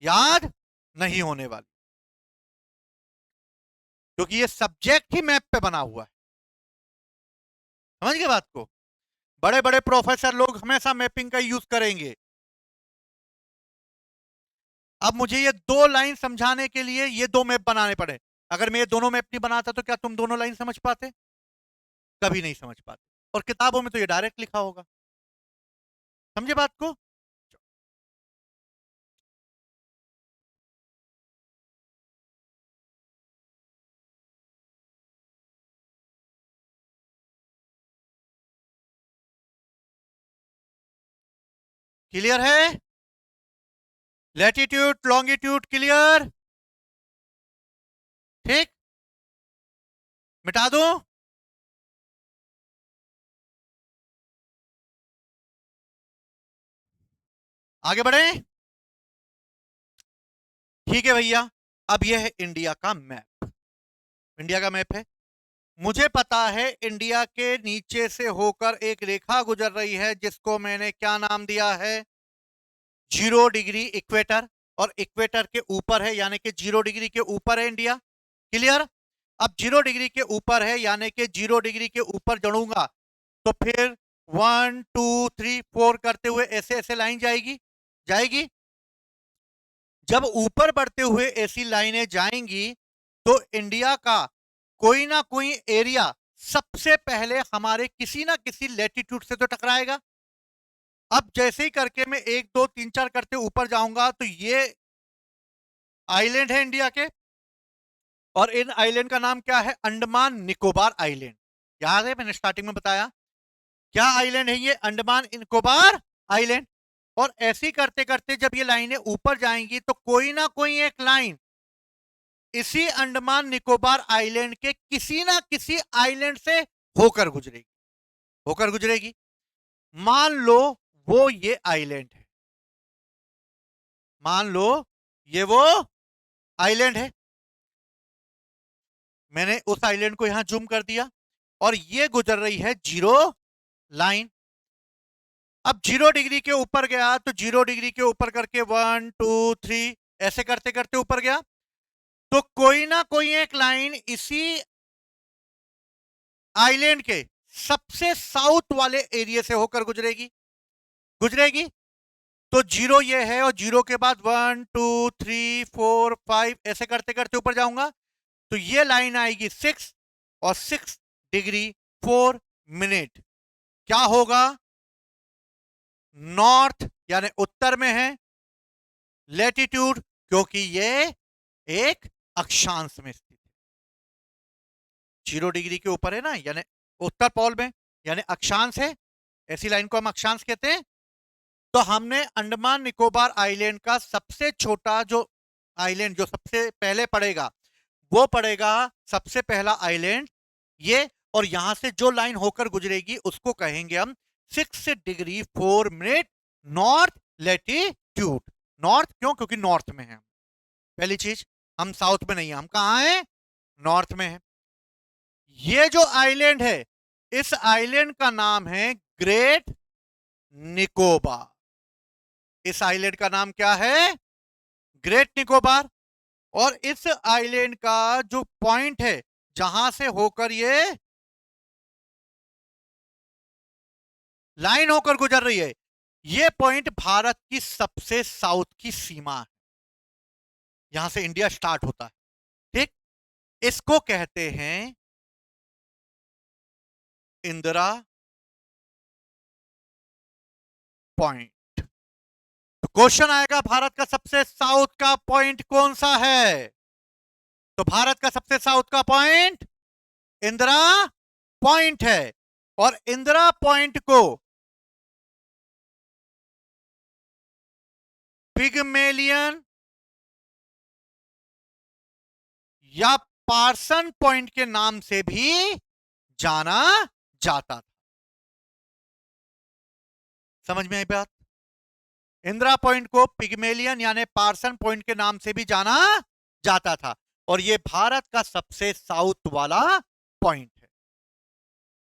याद नहीं होने वाली, क्योंकि ये सब्जेक्ट ही मैप पे बना हुआ है। समझ गए बात को? बड़े बड़े प्रोफेसर लोग हमेशा मैपिंग का यूज करेंगे। अब मुझे ये दो लाइन समझाने के लिए ये दो मैप बनाने पड़े। अगर मैं ये दोनों मैप नहीं बनाता तो क्या तुम दोनों लाइन समझ पाते? कभी नहीं समझ पाते। और किताबों में तो ये डायरेक्ट लिखा होगा। समझे बात को? क्लियर है? Latitude longitude clear? ठीक, मिटा दो। आगे बढ़े। ठीक है भैया, अब यह है इंडिया का मैप। इंडिया का मैप है। मुझे पता है इंडिया के नीचे से होकर एक रेखा गुजर रही है जिसको मैंने क्या नाम दिया है? 0 डिग्री इक्वेटर। और इक्वेटर के ऊपर है, यानी कि 0 डिग्री के ऊपर है इंडिया। क्लियर? अब 0 डिग्री के ऊपर है, यानी कि 0 डिग्री के ऊपर जड़ूंगा तो फिर 1 2 3 4 करते हुए ऐसे ऐसे लाइन जाएगी, जाएगी। जब ऊपर बढ़ते हुए ऐसी लाइनें जाएंगी तो इंडिया का कोई ना कोई एरिया सबसे पहले हमारे किसी ना किसी लेटीट्यूड से तो टकराएगा। अब जैसे ही करके मैं 1 2 3 4 करते ऊपर जाऊंगा तो ये आइलैंड है इंडिया के, और इन आइलैंड का नाम क्या है? अंडमान निकोबार आइलैंड। याद है मैंने स्टार्टिंग में बताया क्या आइलैंड है ये? अंडमान निकोबार आइलैंड। और ऐसे करते करते जब ये लाइनें ऊपर जाएंगी तो कोई ना कोई एक लाइन इसी अंडमान निकोबार आइलैंड के किसी ना किसी आइलैंड से होकर गुजरेगी, होकर गुजरेगी। मान लो वो ये आइलैंड है, मान लो ये वो आइलैंड है। मैंने उस आइलैंड को यहां जूम कर दिया और ये गुजर रही है जीरो लाइन। अब 0 डिग्री के ऊपर गया तो 0 डिग्री के ऊपर करके 1 2 3 ऐसे करते करते ऊपर गया तो कोई ना कोई एक लाइन इसी आइलैंड के सबसे साउथ वाले एरिया से होकर गुजरेगी, गुजरेगी। तो 0 ये है और 0 के बाद 1 2 3 4 5 ऐसे करते करते ऊपर जाऊंगा तो ये लाइन आएगी 6 और 6 डिग्री 4 मिनट। क्या होगा? नॉर्थ यानी उत्तर में है, लेटिट्यूड क्योंकि ये एक अक्षांश में स्थित है, 0 डिग्री के ऊपर है ना, यानी उत्तर पोल में, यानी अक्षांश है, ऐसी लाइन को हम अक्षांश कहते हैं। तो हमने अंडमान निकोबार आइलैंड का सबसे छोटा जो आइलैंड जो सबसे पहले पड़ेगा वो पड़ेगा सबसे पहला आइलैंड ये, और यहां से जो लाइन होकर गुजरेगी उसको कहेंगे हम 6 degree 4 minute north latitude. North क्यों? क्योंकि नॉर्थ में है। पहली चीज, हम साउथ में नहीं है, हम कहां हैं? नॉर्थ में है। ये जो आइलैंड है, इस आइलैंड का नाम है ग्रेट निकोबार। इस आइलैंड का नाम क्या है? ग्रेट निकोबार। और इस आइलैंड का जो पॉइंट है जहां से होकर ये लाइन होकर गुजर रही है, ये पॉइंट भारत की सबसे साउथ की सीमा है, यहां से इंडिया स्टार्ट होता है। ठीक, इसको कहते हैं इंदिरा पॉइंट। तो क्वेश्चन आएगा, भारत का सबसे साउथ का पॉइंट कौन सा है? तो भारत का सबसे साउथ का पॉइंट इंदिरा पॉइंट है। और इंदिरा पॉइंट को पिगमेलियन या पार्सन पॉइंट के नाम से भी जाना जाता था। समझ में आई बात? इंदिरा पॉइंट को पिगमेलियन यानी पार्सन पॉइंट के नाम से भी जाना जाता था, और यह भारत का सबसे साउथ वाला पॉइंट है।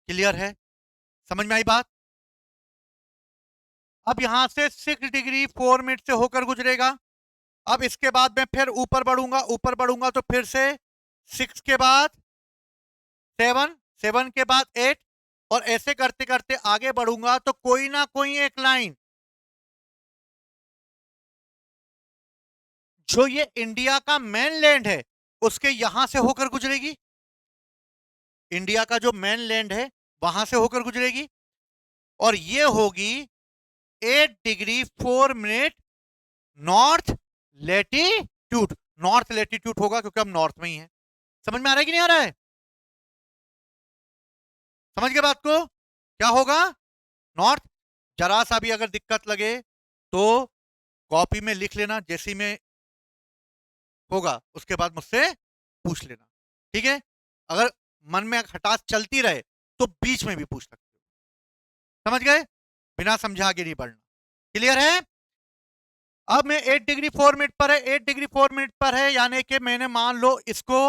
क्लियर है? समझ में आई बात? अब यहां से 6 डिग्री 4 मिनट से होकर गुजरेगा। अब इसके बाद मैं फिर ऊपर बढ़ूंगा, ऊपर बढ़ूंगा तो फिर से 6 के बाद 7, 7 के बाद 8, और ऐसे करते करते आगे बढ़ूंगा तो कोई ना कोई एक लाइन जो ये इंडिया का मेनलैंड है उसके यहां से होकर गुजरेगी। इंडिया का जो मेनलैंड है वहां से होकर गुजरेगी, और ये होगी 8 degree 4 minute north latitude. North latitude होगा क्योंकि हम नॉर्थ में ही हैं। समझ में आ रहा है कि नहीं आ रहा है? समझ गए बात को? क्या होगा? नॉर्थ। जरा सा भी अगर दिक्कत लगे तो कॉपी में लिख लेना, जैसी में होगा उसके बाद मुझसे पूछ लेना। ठीक है? अगर मन में खटास चलती रहे तो बीच में भी पूछ सकते हो। समझ गए? बिना समझा आगे नहीं बढ़ना। क्लियर है? अब मैं 8 डिग्री 4 मिनट पर है, 8 डिग्री 4 मिनट पर है, यानी कि मैंने मान लो इसको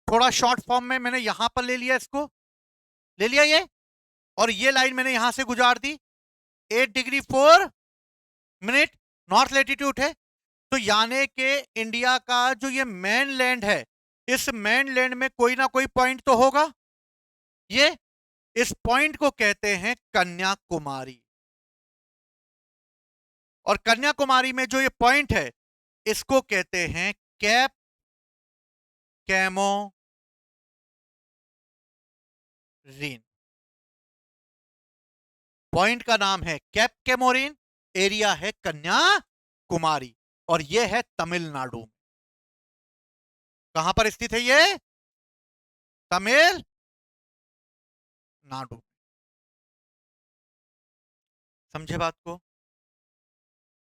थोड़ा शॉर्ट फॉर्म में मैंने यहां पर ले लिया, इसको ले लिया ये, और ये लाइन मैंने यहां से गुजार दी। 8 डिग्री 4 मिनट नॉर्थ लेटीट्यूड है। तो यानी कि इंडिया का जो ये मेन लैंड है, इस मेन लैंड में कोई ना कोई पॉइंट तो होगा। ये इस पॉइंट को कहते हैं कन्याकुमारी। और कन्याकुमारी में जो ये पॉइंट है इसको कहते हैं कैप कैमोरीन। पॉइंट का नाम है कैप कैमोरीन, एरिया है कन्याकुमारी, और यह है तमिलनाडु में। कहां पर स्थित है ये? तमिलनाडु। समझे बात को?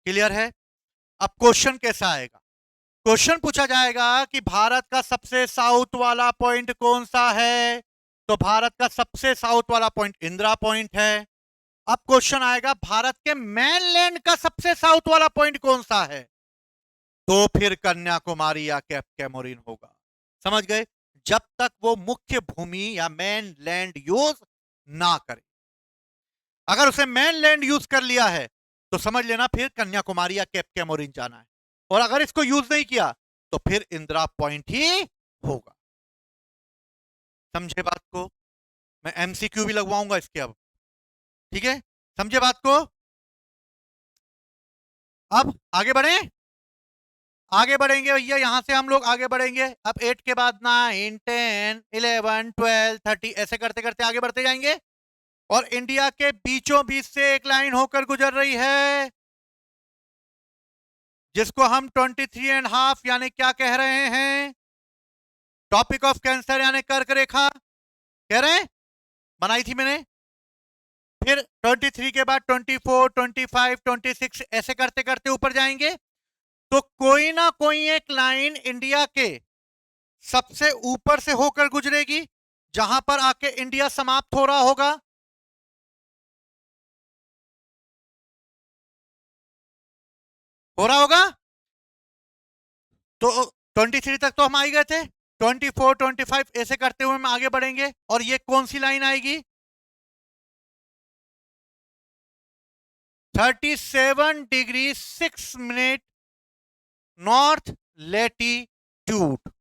क्लियर है? अब क्वेश्चन कैसा आएगा? क्वेश्चन पूछा जाएगा कि भारत का सबसे साउथ वाला पॉइंट कौन सा है? तो भारत का सबसे साउथ वाला पॉइंट इंदिरा पॉइंट है। अब क्वेश्चन आएगा भारत के मेनलैंड का सबसे साउथ वाला पॉइंट कौन सा है? तो फिर कन्याकुमारी या कैप कैमोरीन होगा। समझ गए? जब तक वो मुख्य भूमि या मेन लैंड यूज ना करे। अगर उसे मेन लैंड यूज कर लिया है तो समझ लेना फिर कन्याकुमारी या कैप कैमोरीन जाना है, और अगर इसको यूज नहीं किया तो फिर इंदिरा पॉइंट ही होगा। समझे बात को? मैं एमसीक्यू भी लगवाऊंगा इसके अब। ठीक है? समझे बात को? अब आगे बढ़े, आगे बढ़ेंगे भैया, यहां से हम लोग आगे बढ़ेंगे। अब 8 के बाद 9, 10, 11, 12, 30 ऐसे करते करते आगे बढ़ते जाएंगे। और इंडिया के बीचों बीच से एक लाइन होकर गुजर रही है, जिसको हम 23.5 यानी क्या कह रहे हैं, टॉपिक ऑफ कैंसर यानी कर्क रेखा कह रहे हैं, बनाई थी मैंने। फिर 23 के बाद 24, 25, 26 ऐसे करते करते ऊपर जाएंगे, तो कोई ना कोई एक लाइन इंडिया के सबसे ऊपर से होकर गुजरेगी, जहां पर आके इंडिया समाप्त हो रहा होगा। हो रहा होगा। तो 23 तक तो हम आ ही गए थे, 24, 25 ऐसे करते हुए हम आगे बढ़ेंगे, और ये कौन सी लाइन आएगी, 37 डिग्री 6 मिनट नॉर्थ लेटीट्यूड।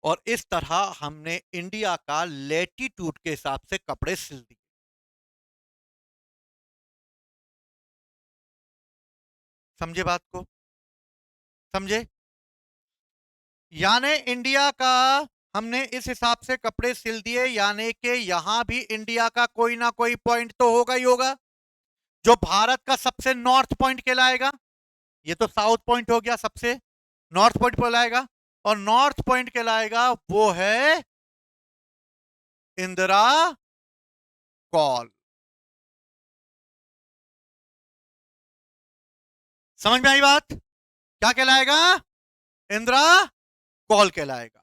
और इस तरह हमने इंडिया का लेटीट्यूड के हिसाब से कपड़े सिल दिए। समझे बात को, समझे, यानी इंडिया का हमने इस हिसाब से कपड़े सिल दिए, यानी कि यहां भी इंडिया का कोई ना कोई पॉइंट तो होगा ही होगा, जो भारत का सबसे नॉर्थ पॉइंट कहलाएगा। ये तो साउथ पॉइंट हो गया, सबसे नॉर्थ पॉइंट कहलाएगा, और नॉर्थ पॉइंट कहलाएगा वो है इंदिरा कॉल। समझ में आई बात, क्या कहलाएगा, इंदिरा कॉल कहलाएगा।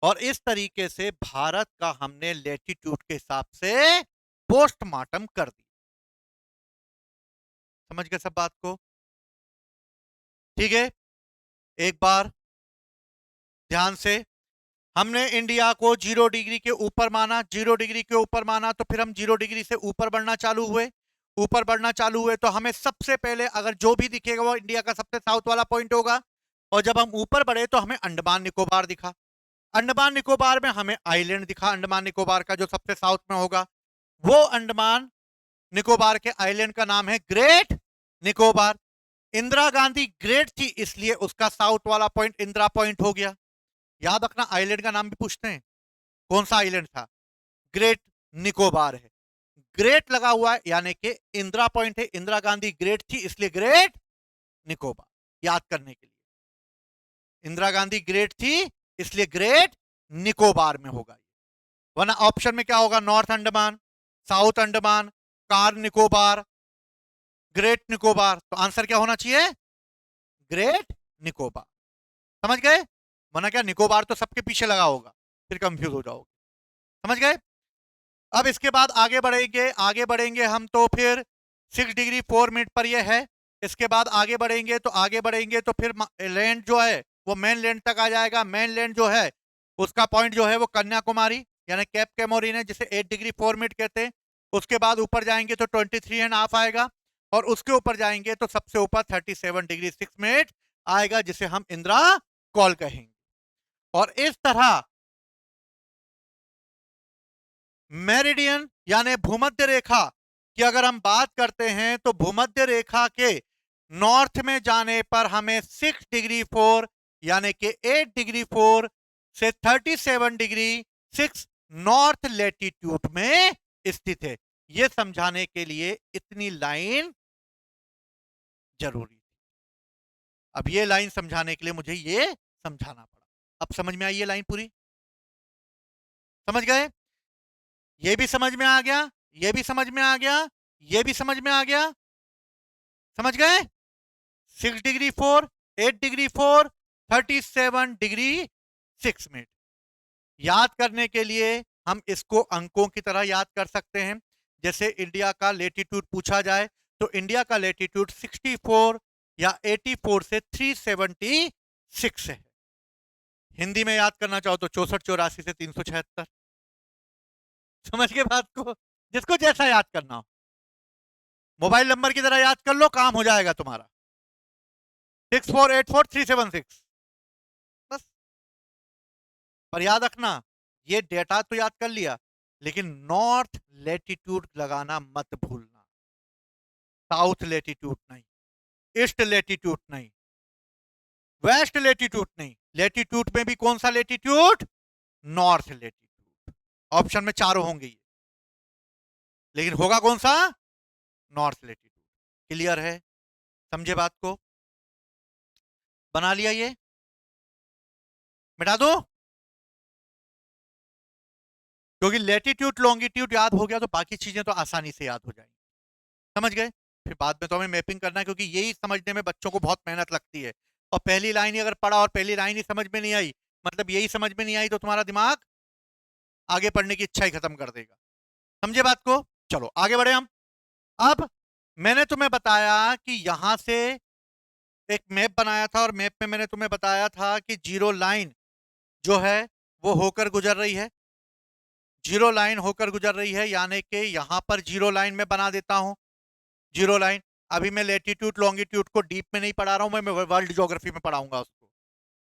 और इस तरीके से भारत का हमने लेटीट्यूड के हिसाब से पोस्टमार्टम कर दिया। समझ गए सब बात को, ठीक है। एक बार ध्यान से, हमने इंडिया को 0 डिग्री के ऊपर माना, 0 डिग्री के ऊपर माना, तो फिर हम 0 डिग्री से ऊपर बढ़ना चालू हुए, ऊपर बढ़ना चालू हुए, तो हमें सबसे पहले अगर जो भी दिखेगा वो इंडिया का सबसे साउथ वाला पॉइंट होगा। और जब हम ऊपर बढ़े तो हमें अंडमान निकोबार दिखा, अंडमान निकोबार में हमें आइलैंड दिखा, अंडमान निकोबार का जो सबसे साउथ में होगा, वो अंडमान निकोबार के आइलैंड का नाम है ग्रेट निकोबार। इंदिरा गांधी ग्रेट थी, इसलिए उसका साउथ वाला पॉइंट इंदिरा पॉइंट हो गया। याद रखना, आइलैंड का नाम भी पूछते हैं, कौन सा आइलैंड था, ग्रेट निकोबार है, ग्रेट लगा हुआ है, यानी कि इंदिरा पॉइंट है, इंदिरा गांधी ग्रेट थी इसलिए ग्रेट निकोबार। याद करने के लिए, इंदिरा गांधी ग्रेट थी इसलिए ग्रेट निकोबार में होगा, वरना ऑप्शन में क्या होगा, north Andaman, south Andaman, car Nicobar, great Nicobar, तो आंसर क्या होना चाहिए, ग्रेट निकोबार। समझ गए, वरना क्या निकोबार तो सबके पीछे लगा होगा, फिर कंफ्यूज हो जाओगे। समझ गए। अब इसके बाद आगे बढ़ेंगे, आगे बढ़ेंगे हम, तो फिर 6 डिग्री 4 मिनट पर यह है। इसके बाद आगे बढ़ेंगे, तो आगे बढ़ेंगे तो फिर लैंड जो है वो मेन लैंड तक आ जाएगा। मेन लैंड जो है उसका पॉइंट जो है वो कन्याकुमारी यानी कैप कैमोरिन है, जिसे 8 डिग्री 4 मिनट कहते हैं। उसके बाद ऊपर जाएंगे तो 23.5 आएगा, और उसके ऊपर जाएंगे तो सबसे ऊपर 37 डिग्री 6 मिनट आएगा, जिसे हम इंदिरा कॉल कहेंगे। और इस तरह मेरिडियन यानी भूमध्य रेखा की अगर हम बात करते हैं, तो भूमध्य रेखा के नॉर्थ में जाने पर हमें 6 डिग्री 4 यानी कि 8 डिग्री 4 से 37 डिग्री 6 नॉर्थ लेटीट्यूड में स्थित है। यह समझाने के लिए इतनी लाइन जरूरी थी। अब ये लाइन समझाने के लिए मुझे ये समझाना पड़ा। अब समझ में आई ये लाइन पूरी, समझ गए, ये भी समझ में आ गया, ये भी समझ में आ गया, ये भी समझ में आ गया, समझ गए। 6 डिग्री 4, 8 डिग्री 4, 37 डिग्री 6 मिनट याद करने के लिए हम इसको अंकों की तरह याद कर सकते हैं। जैसे इंडिया का लेटीट्यूड पूछा जाए तो इंडिया का लेटीट्यूड 64 या 84 से 376 है। हिंदी में याद करना चाहो तो 64-84 से 376। समझ के बात को, जिसको जैसा याद करना हो, मोबाइल नंबर की तरह याद कर लो, काम हो जाएगा तुम्हारा, 6484376 बस। पर याद रखना, ये डेटा तो याद कर लिया, लेकिन नॉर्थ लेटीट्यूड लगाना मत भूलना, साउथ लेटीट्यूड नहीं, ईस्ट लेटीट्यूड नहीं, वेस्ट लेटीट्यूड नहीं, लेटीट्यूड में भी कौन सा लेटीट्यूड, नॉर्थ लेटीट्यूड। ऑप्शन में चारों होंगे ये, लेकिन होगा कौन सा? North latitude. क्लियर है? समझे बात को? बना लिया ये? मिटा दो? क्योंकि लेटीट्यूड लॉन्गिट्यूड याद हो गया तो बाकी चीजें तो आसानी से याद हो जाएंगी। समझ गए? फिर बाद में तो हमें मैपिंग करना है, क्योंकि यही समझने में बच्चों को बहुत मेहनत लगती है। और पहली लाइन ही अगर पढ़ा और पहली लाइन ही समझ में नहीं आई, मतलब यही समझ में नहीं आई, तो तुम्हारा दिमाग आगे पढ़ने की इच्छा ही खत्म कर देगा। समझे बात को? चलो आगे बढ़े हम। अब मैंने तुम्हें बताया कि यहां से एक मैप बनाया था, और मैप में मैंने तुम्हें बताया था कि जीरो लाइन जो है वो होकर गुजर रही है। जीरो लाइन होकर गुजर रही है, यानी कि यहां पर जीरो लाइन में बना देता हूं। जीरो लाइन, अभी मैं लेटीट्यूड लॉन्गिट्यूड को डीप में नहीं पढ़ा रहा हूं, मैं वर्ल्ड ज्योग्राफी में पढ़ाऊंगा उसको।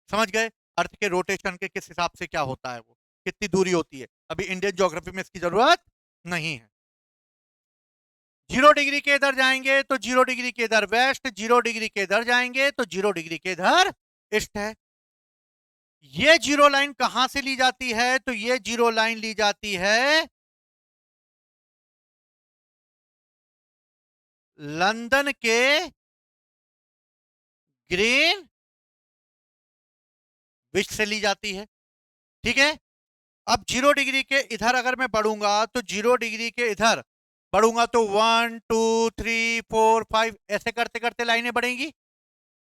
समझ गए? अर्थ के रोटेशन के किस हिसाब से क्या होता है, वो कितनी दूरी होती है, अभी इंडियन ज्योग्राफी में इसकी जरूरत नहीं है। जीरो डिग्री के इधर जाएंगे तो जीरो डिग्री के इधर वेस्ट, जीरो डिग्री के इधर जाएंगे तो जीरो डिग्री के इधर ईस्ट है। ये जीरो लाइन कहां से ली जाती है? तो ये जीरो लाइन ली जाती है लंदन के ग्रीन विच से ली जाती है। ठीक है? अब जीरो डिग्री के इधर अगर मैं बढ़ूंगा तो जीरो डिग्री के इधर बढ़ूंगा तो 1 2 3 4 5 ऐसे करते करते लाइनें बढ़ेंगी,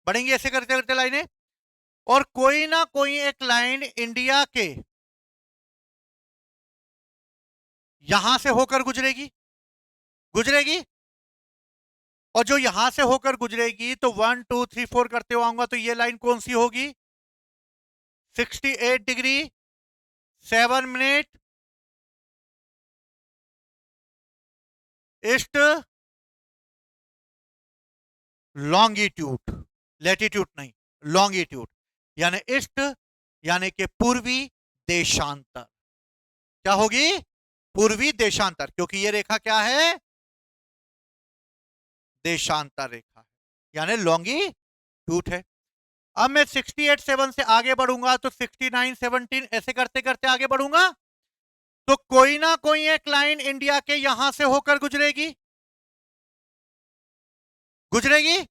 बढ़ेंगी ऐसे करते करते लाइनें। और कोई ना कोई एक लाइन इंडिया के यहां से होकर गुजरेगी, गुजरेगी। और जो यहां से होकर गुजरेगी तो 1 2 3 4 करते हुए आऊंगा तो ये लाइन कौन सी होगी? 68 degree 7 minute east longitude, latitude नहीं, लॉन्गिट्यूड, यानी ईस्ट, यानी कि पूर्वी देशांतर। क्या होगी? पूर्वी देशांतर, क्योंकि ये रेखा क्या है? देशांतर रेखा है, यानी लॉन्गिट्यूड है। अब मैं 68 7 से आगे बढ़ूंगा तो 69 17 ऐसे करते करते आगे बढ़ूंगा तो कोई ना कोई एक लाइन इंडिया के यहां से होकर गुजरेगी, गुजरेगी।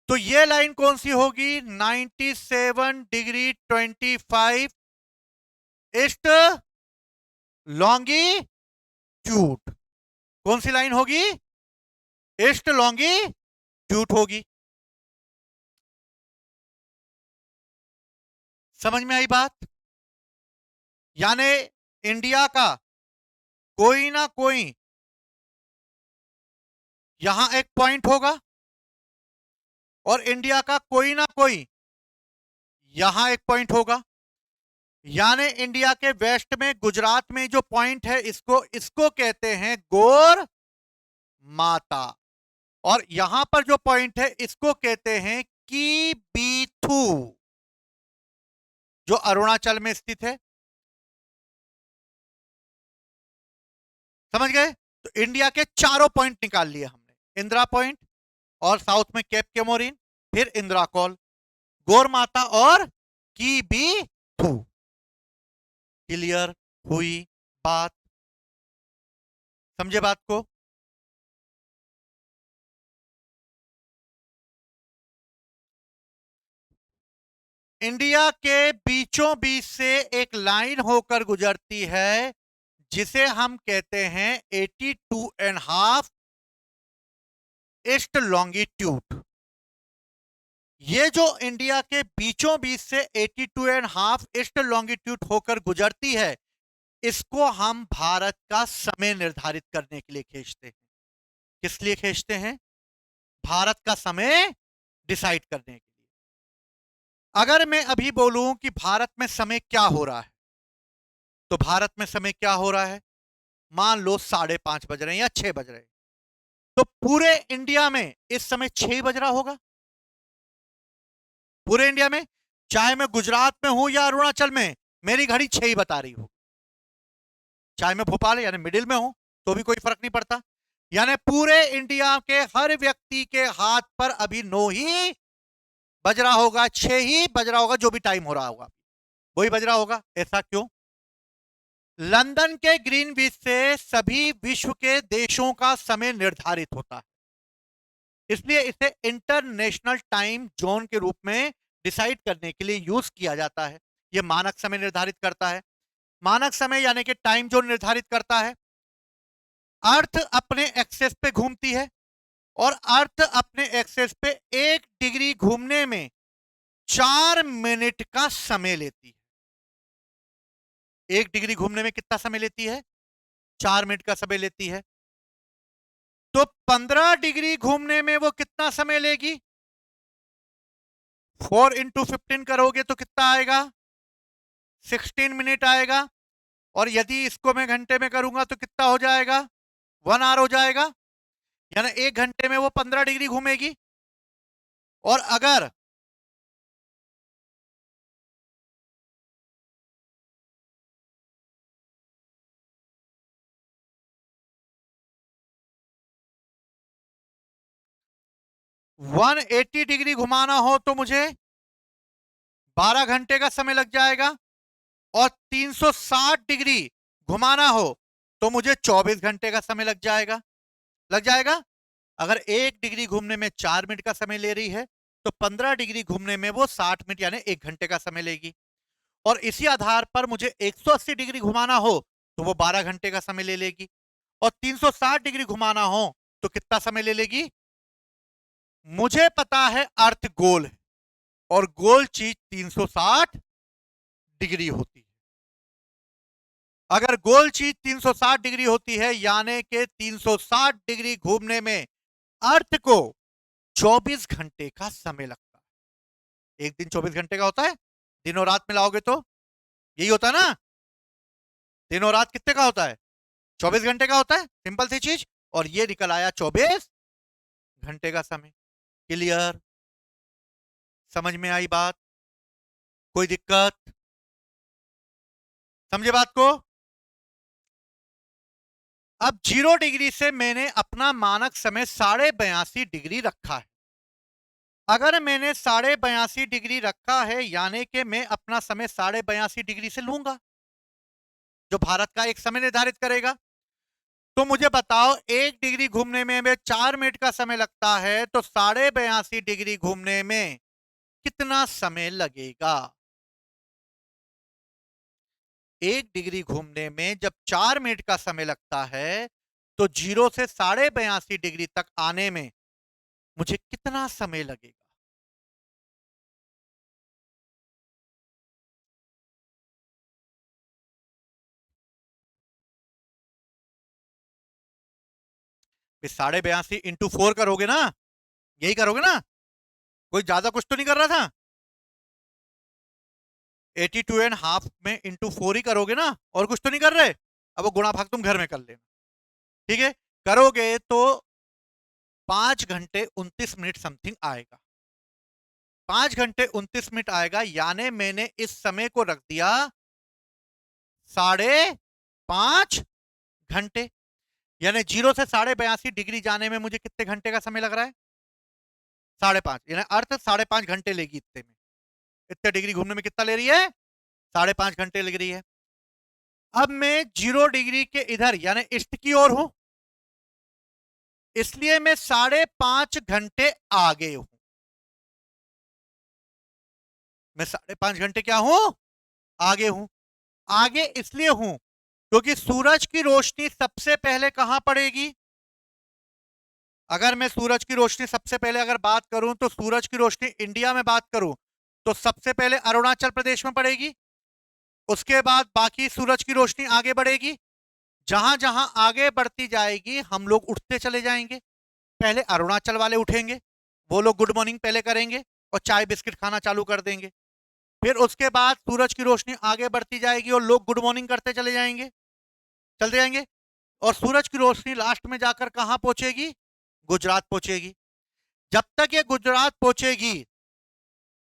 तो ये लाइन कौन सी होगी? 97 डिग्री 25 ईस्ट लॉन्गिट्यूड। कौन सी लाइन होगी? ईस्ट लॉन्गिट्यूड होगी। समझ में आई बात? यानी इंडिया का कोई ना कोई यहां एक पॉइंट होगा और इंडिया का कोई ना कोई यहां एक पॉइंट होगा, यानी इंडिया के वेस्ट में गुजरात में जो पॉइंट है इसको इसको कहते हैं गोर माता, और यहां पर जो पॉइंट है इसको कहते हैं की बीथू, जो अरुणाचल में स्थित है। समझ गए? तो इंडिया के चारों पॉइंट निकाल लिए हमने, इंदिरा पॉइंट और साउथ में केप केमोरिन, फिर इंदिरा कॉल, गोर माता और की बीथू। क्लियर हुई बात? समझे बात को? इंडिया के बीचों बीच से एक लाइन होकर गुजरती है जिसे हम कहते हैं 82.5 ईस्ट लॉन्गिट्यूड। ये जो इंडिया के बीचों बीच से 82.5 ईस्ट लॉन्गिट्यूड होकर गुजरती है, इसको हम भारत का समय निर्धारित करने के लिए खींचते हैं। किस लिए खींचते हैं? भारत का समय डिसाइड करने के लिए। अगर मैं अभी बोलूं कि भारत में समय क्या हो रहा है, तो भारत में समय क्या हो रहा है? मान लो 5:30 बज रहे हैं या 6 बज रहे हैं, तो पूरे इंडिया में इस समय 6 बज रहा होगा। पूरे इंडिया में, चाहे मैं गुजरात में हूं या अरुणाचल में, मेरी घड़ी 6 ही बता रही हो। चाहे मैं भोपाल यानी मिडिल में हूं तो भी कोई फर्क नहीं पड़ता। यानी पूरे इंडिया के हर व्यक्ति के हाथ पर अभी 9 ही बज रहा होगा, 6 ही बज रहा होगा, जो भी टाइम हो रहा होगा वही बज रहा होगा। ऐसा क्यों? लंदन के ग्रीनविच से सभी विश्व के देशों का समय निर्धारित होता है, इसलिए इसे इंटरनेशनल टाइम जोन के रूप में डिसाइड करने के लिए यूज किया जाता है। यह मानक समय निर्धारित करता है। मानक समय यानी कि टाइम जोन निर्धारित करता है। अर्थ अपने एक्सेस पे घूमती है और अर्थ अपने एक्सेस पे 1 डिग्री घूमने में 4 मिनट का समय लेती है। 1 डिग्री घूमने में कितना समय लेती है? 4 मिनट का समय लेती है। तो 15 डिग्री घूमने में वो कितना समय लेगी? 4 × 15 करोगे तो कितना आएगा? 16 मिनट आएगा। और यदि इसको मैं घंटे में करूंगा तो कितना हो जाएगा? 1 आवर हो जाएगा। यानी 1 घंटे में वो 15 डिग्री घूमेगी। और अगर 180 डिग्री घुमाना हो तो मुझे 12 घंटे का समय लग जाएगा। और 360 डिग्री घुमाना हो तो मुझे 24 घंटे का समय लग जाएगा। लग जाएगा। अगर 1 डिग्री घूमने में 4 मिनट का समय ले रही है तो 15 डिग्री घूमने में वो 60 मिनट यानी 1 घंटे का समय लेगी। और इसी आधार पर मुझे 180 डिग्री घुमाना हो तो वो 12 घंटे का समय ले लेगी। और 360 डिग्री घुमाना हो तो कितना समय ले लेगी? मुझे पता है अर्थ गोल है और गोल चीज 360 डिग्री होती है। अगर गोल चीज 360 डिग्री होती है यानी कि 360 डिग्री घूमने में अर्थ को 24 घंटे का समय लगता है। एक दिन 24 घंटे का होता है। दिन और रात मिलाओगे तो यही होता है ना। दिन और रात कितने का होता है? 24 घंटे का होता है। सिंपल सी चीज। और ये निकल आया 24 घंटे का समय। क्लियर? समझ में आई बात? कोई दिक्कत? समझे बात को? अब 0 डिग्री से मैंने अपना मानक समय 82.5 डिग्री रखा है। अगर मैंने 82.5 डिग्री रखा है यानी कि मैं अपना समय 82.5 डिग्री से लूंगा जो भारत का एक समय निर्धारित करेगा। तो मुझे बताओ 1 डिग्री घूमने में 4 मिनट का समय लगता है तो 82.5 डिग्री घूमने में कितना समय लगेगा? 1 डिग्री घूमने में जब 4 मिनट का समय लगता है तो 0 से 82.5 डिग्री तक आने में मुझे कितना समय लगेगा? फिर 82.5 × 4 करोगे ना? यही करोगे ना? कोई ज्यादा कुछ तो नहीं कर रहा था। 82.5 में × 4 ही करोगे ना? और कुछ तो नहीं कर रहे। अब वो गुणा भाग तुम घर में कर लेना। ठीक है। करोगे तो 5 घंटे 29 मिनट समथिंग आएगा। 5 घंटे 29 मिनट आएगा यानी मैंने इस समय को रख दिया 5.5 घंटे। यानी 0 से 82.5 डिग्री जाने में मुझे कितने घंटे का समय लग रहा है? 5.5 यानी अर्थ 5.5 घंटे लेगी। इतने में इतने डिग्री घूमने में कितना ले रही है? 5.5 घंटे लग रही है। अब मैं 0 डिग्री के इधर यानी ईस्ट की ओर हूं, इसलिए मैं 5.5 घंटे आगे हूं। मैं 5.5 घंटे क्या हूं? आगे हूं। आगे इसलिए हूं क्योंकि सूरज की रोशनी सबसे पहले कहां पड़ेगी? अगर मैं सूरज की रोशनी सबसे पहले अगर बात करूं तो सूरज की रोशनी इंडिया में बात करूं तो सबसे पहले अरुणाचल प्रदेश में पड़ेगी। उसके बाद बाकी सूरज की रोशनी आगे बढ़ेगी। जहां जहां आगे बढ़ती जाएगी हम लोग उठते चले जाएंगे। पहले अरुणाचल वाले उठेंगे, वो लोग गुड मॉर्निंग पहले करेंगे और चाय बिस्किट खाना चालू कर देंगे। फिर उसके बाद सूरज की रोशनी आगे बढ़ती जाएगी और लोग गुड मॉर्निंग करते चले जाएंगे, चलते जाएंगे। और सूरज की रोशनी लास्ट में जाकर कहां पहुंचेगी? गुजरात पहुंचेगी। जब तक ये गुजरात पहुंचेगी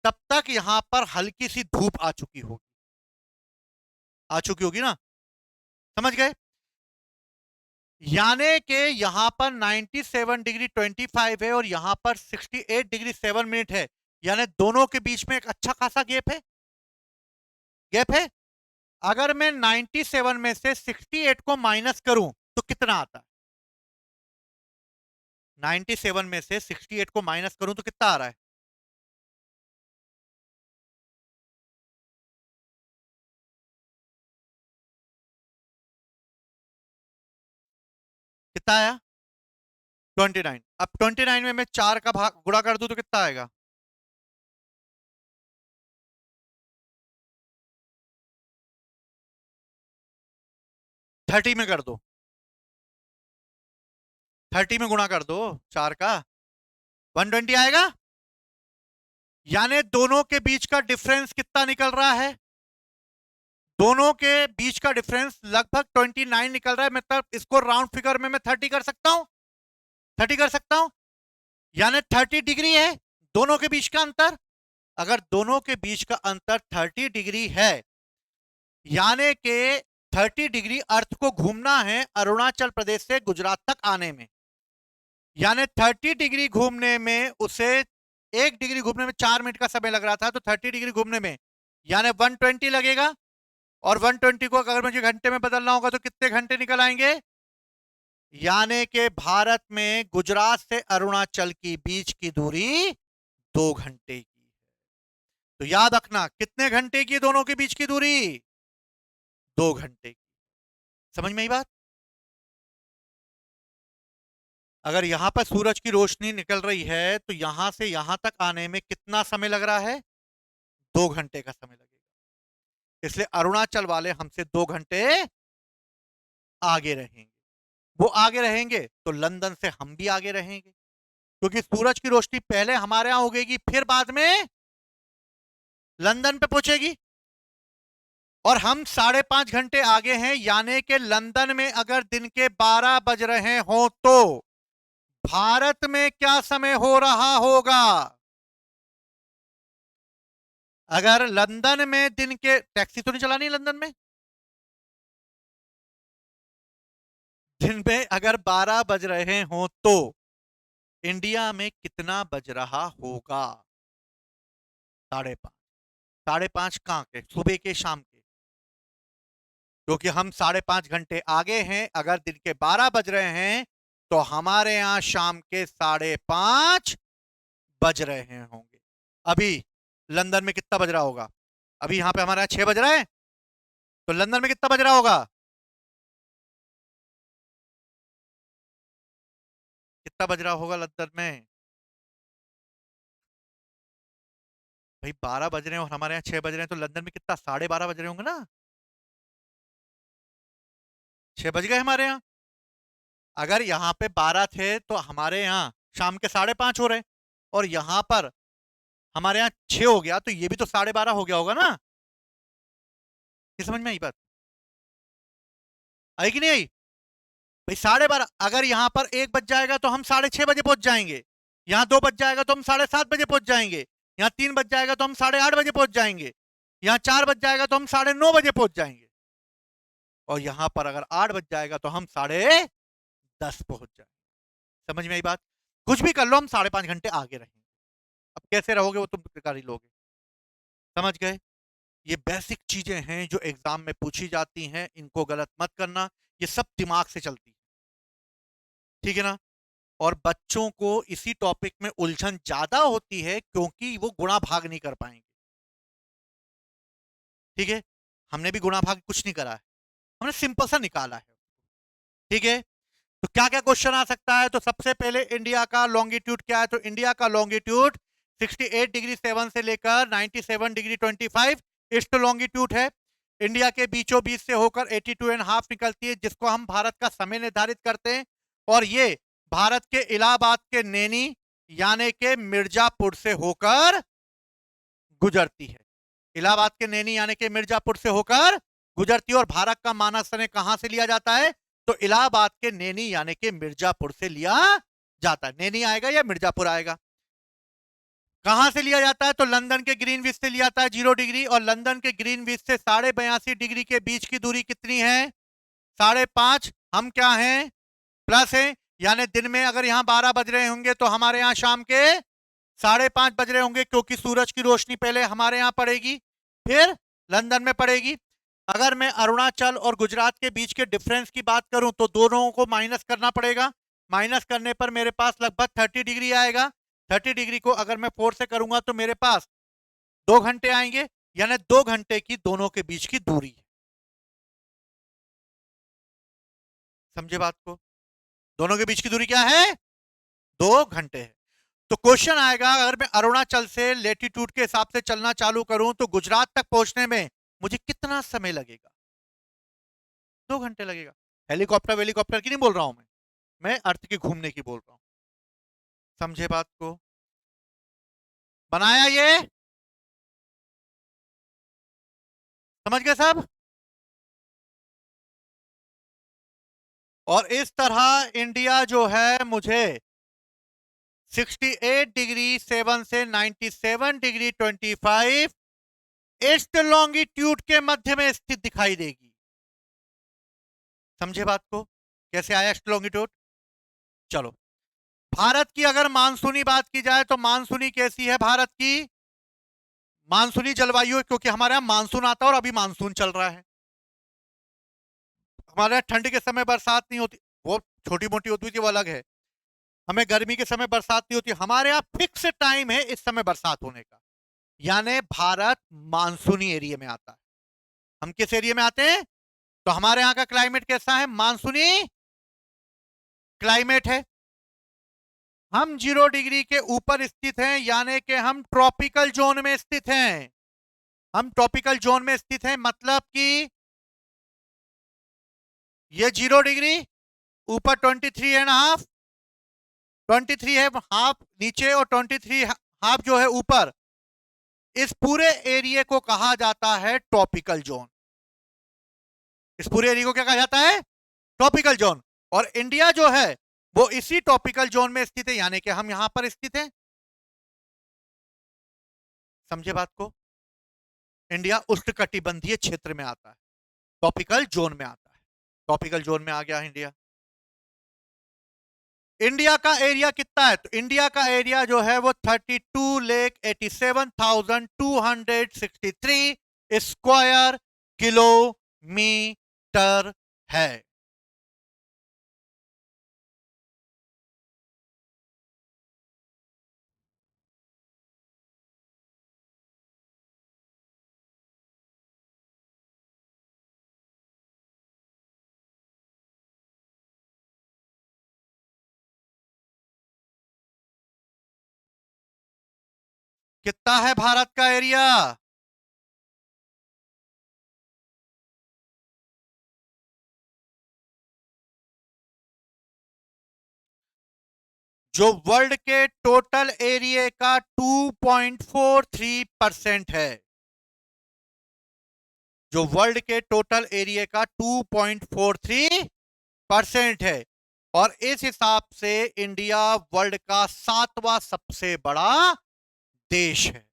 तब तक यहां पर हल्की सी धूप आ चुकी होगी। आ चुकी होगी ना? समझ गए? यानी कि यहां पर 97 डिग्री 25 है और यहां पर 68 डिग्री 7 मिनट है। यानी दोनों के बीच में एक अच्छा खासा गैप है। गैप है। अगर मैं 97 में से 68 को माइनस करूं तो कितना आता है? 97 में से 68 को माइनस करूं तो कितना आ रहा है? कितना आया? 29। अब 29 में मैं 4 का भाग गुणा कर दूं तो कितना आएगा? 30 में कर दो, 30 में गुणा कर दो 4 का, 120 आएगा। यानी दोनों के बीच का डिफरेंस कितना निकल रहा है? दोनों के बीच का डिफरेंस लगभग 29 निकल रहा है। मतलब इसको राउंड फिगर में मैं 30 कर सकता हूं, 30 कर सकता हूं। यानी 30 डिग्री है दोनों के बीच का अंतर। अगर दोनों के बीच का अंतर 30 डिग्री है, यानी कि 30 डिग्री अर्थ को घूमना है अरुणाचल प्रदेश से गुजरात तक आने में। यानी 30 डिग्री घूमने में उसे 1 डिग्री घूमने में 4 मिनट का समय लग रहा था, तो 30 डिग्री घूमने में यानी 120 लगेगा। और 120 को अगर मुझे घंटे में बदलना होगा तो कितने घंटे निकल आएंगे? यानी कि भारत में गुजरात से अरुणाचल की बीच की दूरी 2 घंटे की है। तो याद रखना कितने घंटे की दोनों के बीच की दूरी? 2 घंटे की। समझ में आई बात? अगर यहां पर सूरज की रोशनी निकल रही है तो यहां से यहां तक आने में कितना समय लग रहा है? 2 घंटे का समय लगेगा। इसलिए अरुणाचल वाले हमसे 2 घंटे आगे रहेंगे। वो आगे रहेंगे तो लंदन से हम भी आगे रहेंगे, क्योंकि सूरज की रोशनी पहले हमारे यहां उगेगी, फिर बाद में लंदन पे पहुंचेगी। और हम 5.5 घंटे आगे हैं, यानी कि लंदन में अगर दिन के 12 बज रहे हो तो भारत में क्या समय हो रहा होगा? अगर लंदन में दिन के, टैक्सी तो नहीं चलानी लंदन में, दिन में अगर 12 बज रहे हो तो इंडिया में कितना बज रहा होगा? 5:30। 5:30 कहां के? सुबह के, शाम के? क्योंकि हम 5.5 घंटे आगे हैं। अगर दिन के 12 बज रहे हैं तो हमारे यहां शाम के 5:30 बज रहे होंगे। अभी लंदन में कितना बज रहा होगा? अभी यहां पे हमारे यहां 6 बज रहा है, तो लंदन में कितना बज रहा होगा? कितना बज रहा होगा लंदन में? भाई 12 बज रहे हैं और हमारे यहाँ 6 बज रहे हैं, तो लंदन में कितना, 12:30 बज रहे होंगे ना? 6 बज गए हमारे यहाँ। अगर यहाँ पे 12 थे तो हमारे यहाँ शाम के 5:30 हो रहे, और यहाँ पर हमारे यहाँ 6 हो गया, तो ये भी तो 12:30 हो गया होगा ना? ये समझ में आई बात? आई कि नहीं आई? भाई 12:30, अगर यहाँ पर 1 बज जाएगा तो हम 6:30 बजे पहुंच जाएंगे। यहाँ 2 बज जाएगा तो हम 7:30 बजे पहुंच जाएंगे। यहाँ 3 बज जाएगा तो हम 8:30 बजे पहुंच जाएंगे। यहाँ 4 बज जाएगा तो हम 9:30 बजे पहुंच जाएंगे। और यहाँ पर अगर 8 बज जाएगा तो हम 10:30 पहुंच जाएंगे। समझ में आई बात? कुछ भी कर लो, हम 5.5 घंटे आगे रहेंगे। अब कैसे रहोगे वो तुम कर ही लोगे। समझ गए? ये बेसिक चीजें हैं जो एग्जाम में पूछी जाती हैं, इनको गलत मत करना। ये सब दिमाग से चलती है, ठीक है ना? और बच्चों को इसी टॉपिक में उलझन ज्यादा होती है क्योंकि वो गुणा भाग नहीं कर पाएंगे। ठीक है? हमने भी गुणा भाग कुछ नहीं करा है, हमने सिंपल सा निकाला है। ठीक है? तो क्या क्या क्वेश्चन आ सकता है? तो सबसे पहले इंडिया का लॉन्गिट्यूड क्या है? तो इंडिया का लॉन्गिट्यूड 68 डिग्री 7 से लेकर 97 डिग्री 25 ईस्ट लॉन्गिट्यूड है। इंडिया के बीचों बीच से होकर 82.5 निकलती है, जिसको हम भारत का समय निर्धारित करते हैं। और ये भारत के इलाहाबाद के नैनी यानी के मिर्जापुर से होकर गुजरती है। इलाहाबाद के नैनी यानी के मिर्जापुर से होकर गुजरती है। और भारत का मानक समय कहां से लिया जाता है? तो इलाहाबाद के नैनी यानी के मिर्जापुर से लिया जाता है। नैनी आएगा या मिर्जापुर आएगा? कहां से लिया जाता है? तो लंदन के ग्रीनविच से लिया जाता है 0 डिग्री। और लंदन के ग्रीनविच से 82.5 डिग्री के बीच की दूरी कितनी है? 5.5। हम क्या हैं? प्लस है। यानी दिन में अगर यहां 12 बज रहे होंगे तो हमारे यहां शाम के 5:30 बज रहे होंगे, क्योंकि सूरज की रोशनी पहले हमारे यहां पड़ेगी, फिर लंदन में पड़ेगी। अगर मैं अरुणाचल और गुजरात के बीच के डिफरेंस की बात करूं तो दोनों को माइनस करना पड़ेगा। माइनस करने पर मेरे पास लगभग 30 डिग्री आएगा। 30 डिग्री को अगर मैं 4 से करूंगा तो मेरे पास 2 घंटे आएंगे, यानी 2 घंटे की दोनों के बीच की दूरी है। समझे बात को? दोनों के बीच की दूरी क्या है? 2 घंटे है। तो क्वेश्चन आएगा, अगर मैं अरुणाचल से लेटीट्यूड के हिसाब से चलना चालू करूं तो गुजरात तक पहुंचने में मुझे कितना समय लगेगा? 2 घंटे लगेगा। हेलीकॉप्टर वेलीकॉप्टर की नहीं बोल रहा हूं मैं अर्थ के घूमने की बोल रहा हूं। समझे बात को? बनाया ये? समझ गए सब? और इस तरह इंडिया जो है मुझे 68 डिग्री 7 से 97 डिग्री 25 ईस्ट लॉन्गिट्यूड के मध्य में स्थित दिखाई देगी। समझे बात को? कैसे आया ईस्ट लॉन्गिट्यूड? चलो, भारत की अगर मानसूनी बात की जाए तो मानसूनी कैसी है भारत की? मानसूनी जलवायु है, क्योंकि हमारे यहां मानसून आता है और अभी मानसून चल रहा है। हमारे यहाँ ठंड के समय बरसात नहीं होती, वो छोटी मोटी होती थी, वो अलग है। हमें गर्मी के समय बरसात नहीं होती, हमारे यहाँ फिक्स टाइम है इस समय बरसात होने का। यानी भारत मानसूनी एरिया में आता है। हम किस एरिया में आते हैं? तो हमारे यहाँ का क्लाइमेट कैसा है? मानसूनी क्लाइमेट है। हम 0 डिग्री के ऊपर स्थित हैं, यानी कि हम ट्रॉपिकल जोन में स्थित हैं। हम ट्रॉपिकल जोन में स्थित हैं, मतलब कि ये 0 डिग्री, ऊपर 23.5, 23 है हाफ नीचे और 23 हाफ जो है ऊपर। इस पूरे एरिया को कहा जाता है ट्रॉपिकल जोन। इस पूरे एरिया को क्या कहा जाता है? Tropical zone. और इंडिया जो है वो इसी ट्रॉपिकल जोन में स्थित है, यानी कि हम यहां पर स्थित हैं। समझे बात को? इंडिया उष्णकटिबंधीय क्षेत्र में आता है, ट्रॉपिकल जोन में आता है। ट्रॉपिकल जोन में आ गया इंडिया। इंडिया का एरिया कितना है? तो इंडिया का एरिया जो है वो 32,87,263 स्क्वायर किलोमीटर है। कितना है भारत का एरिया? जो वर्ल्ड के टोटल एरिया का 2.43% है। जो वर्ल्ड के टोटल एरिया का 2.43% है। और इस हिसाब से इंडिया वर्ल्ड का 7वां सबसे बड़ा देश है।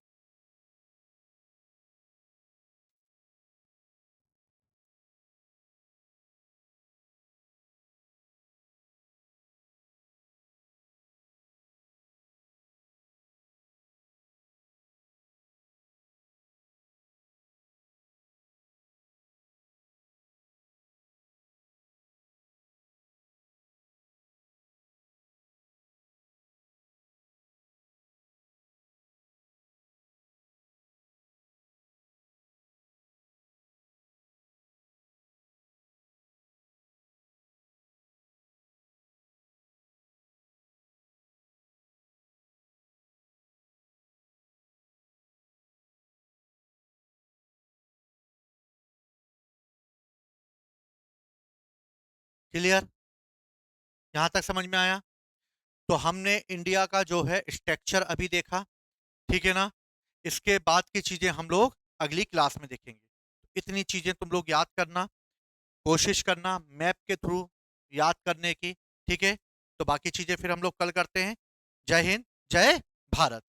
क्लियर? यहां तक समझ में आया? तो हमने इंडिया का जो है स्ट्रक्चर अभी देखा, ठीक है ना? इसके बाद की चीजें हम लोग अगली क्लास में देखेंगे। इतनी चीजें तुम लोग याद करना, कोशिश करना मैप के थ्रू याद करने की, ठीक है? तो बाकी चीजें फिर हम लोग कल करते हैं। जय हिंद, जय भारत।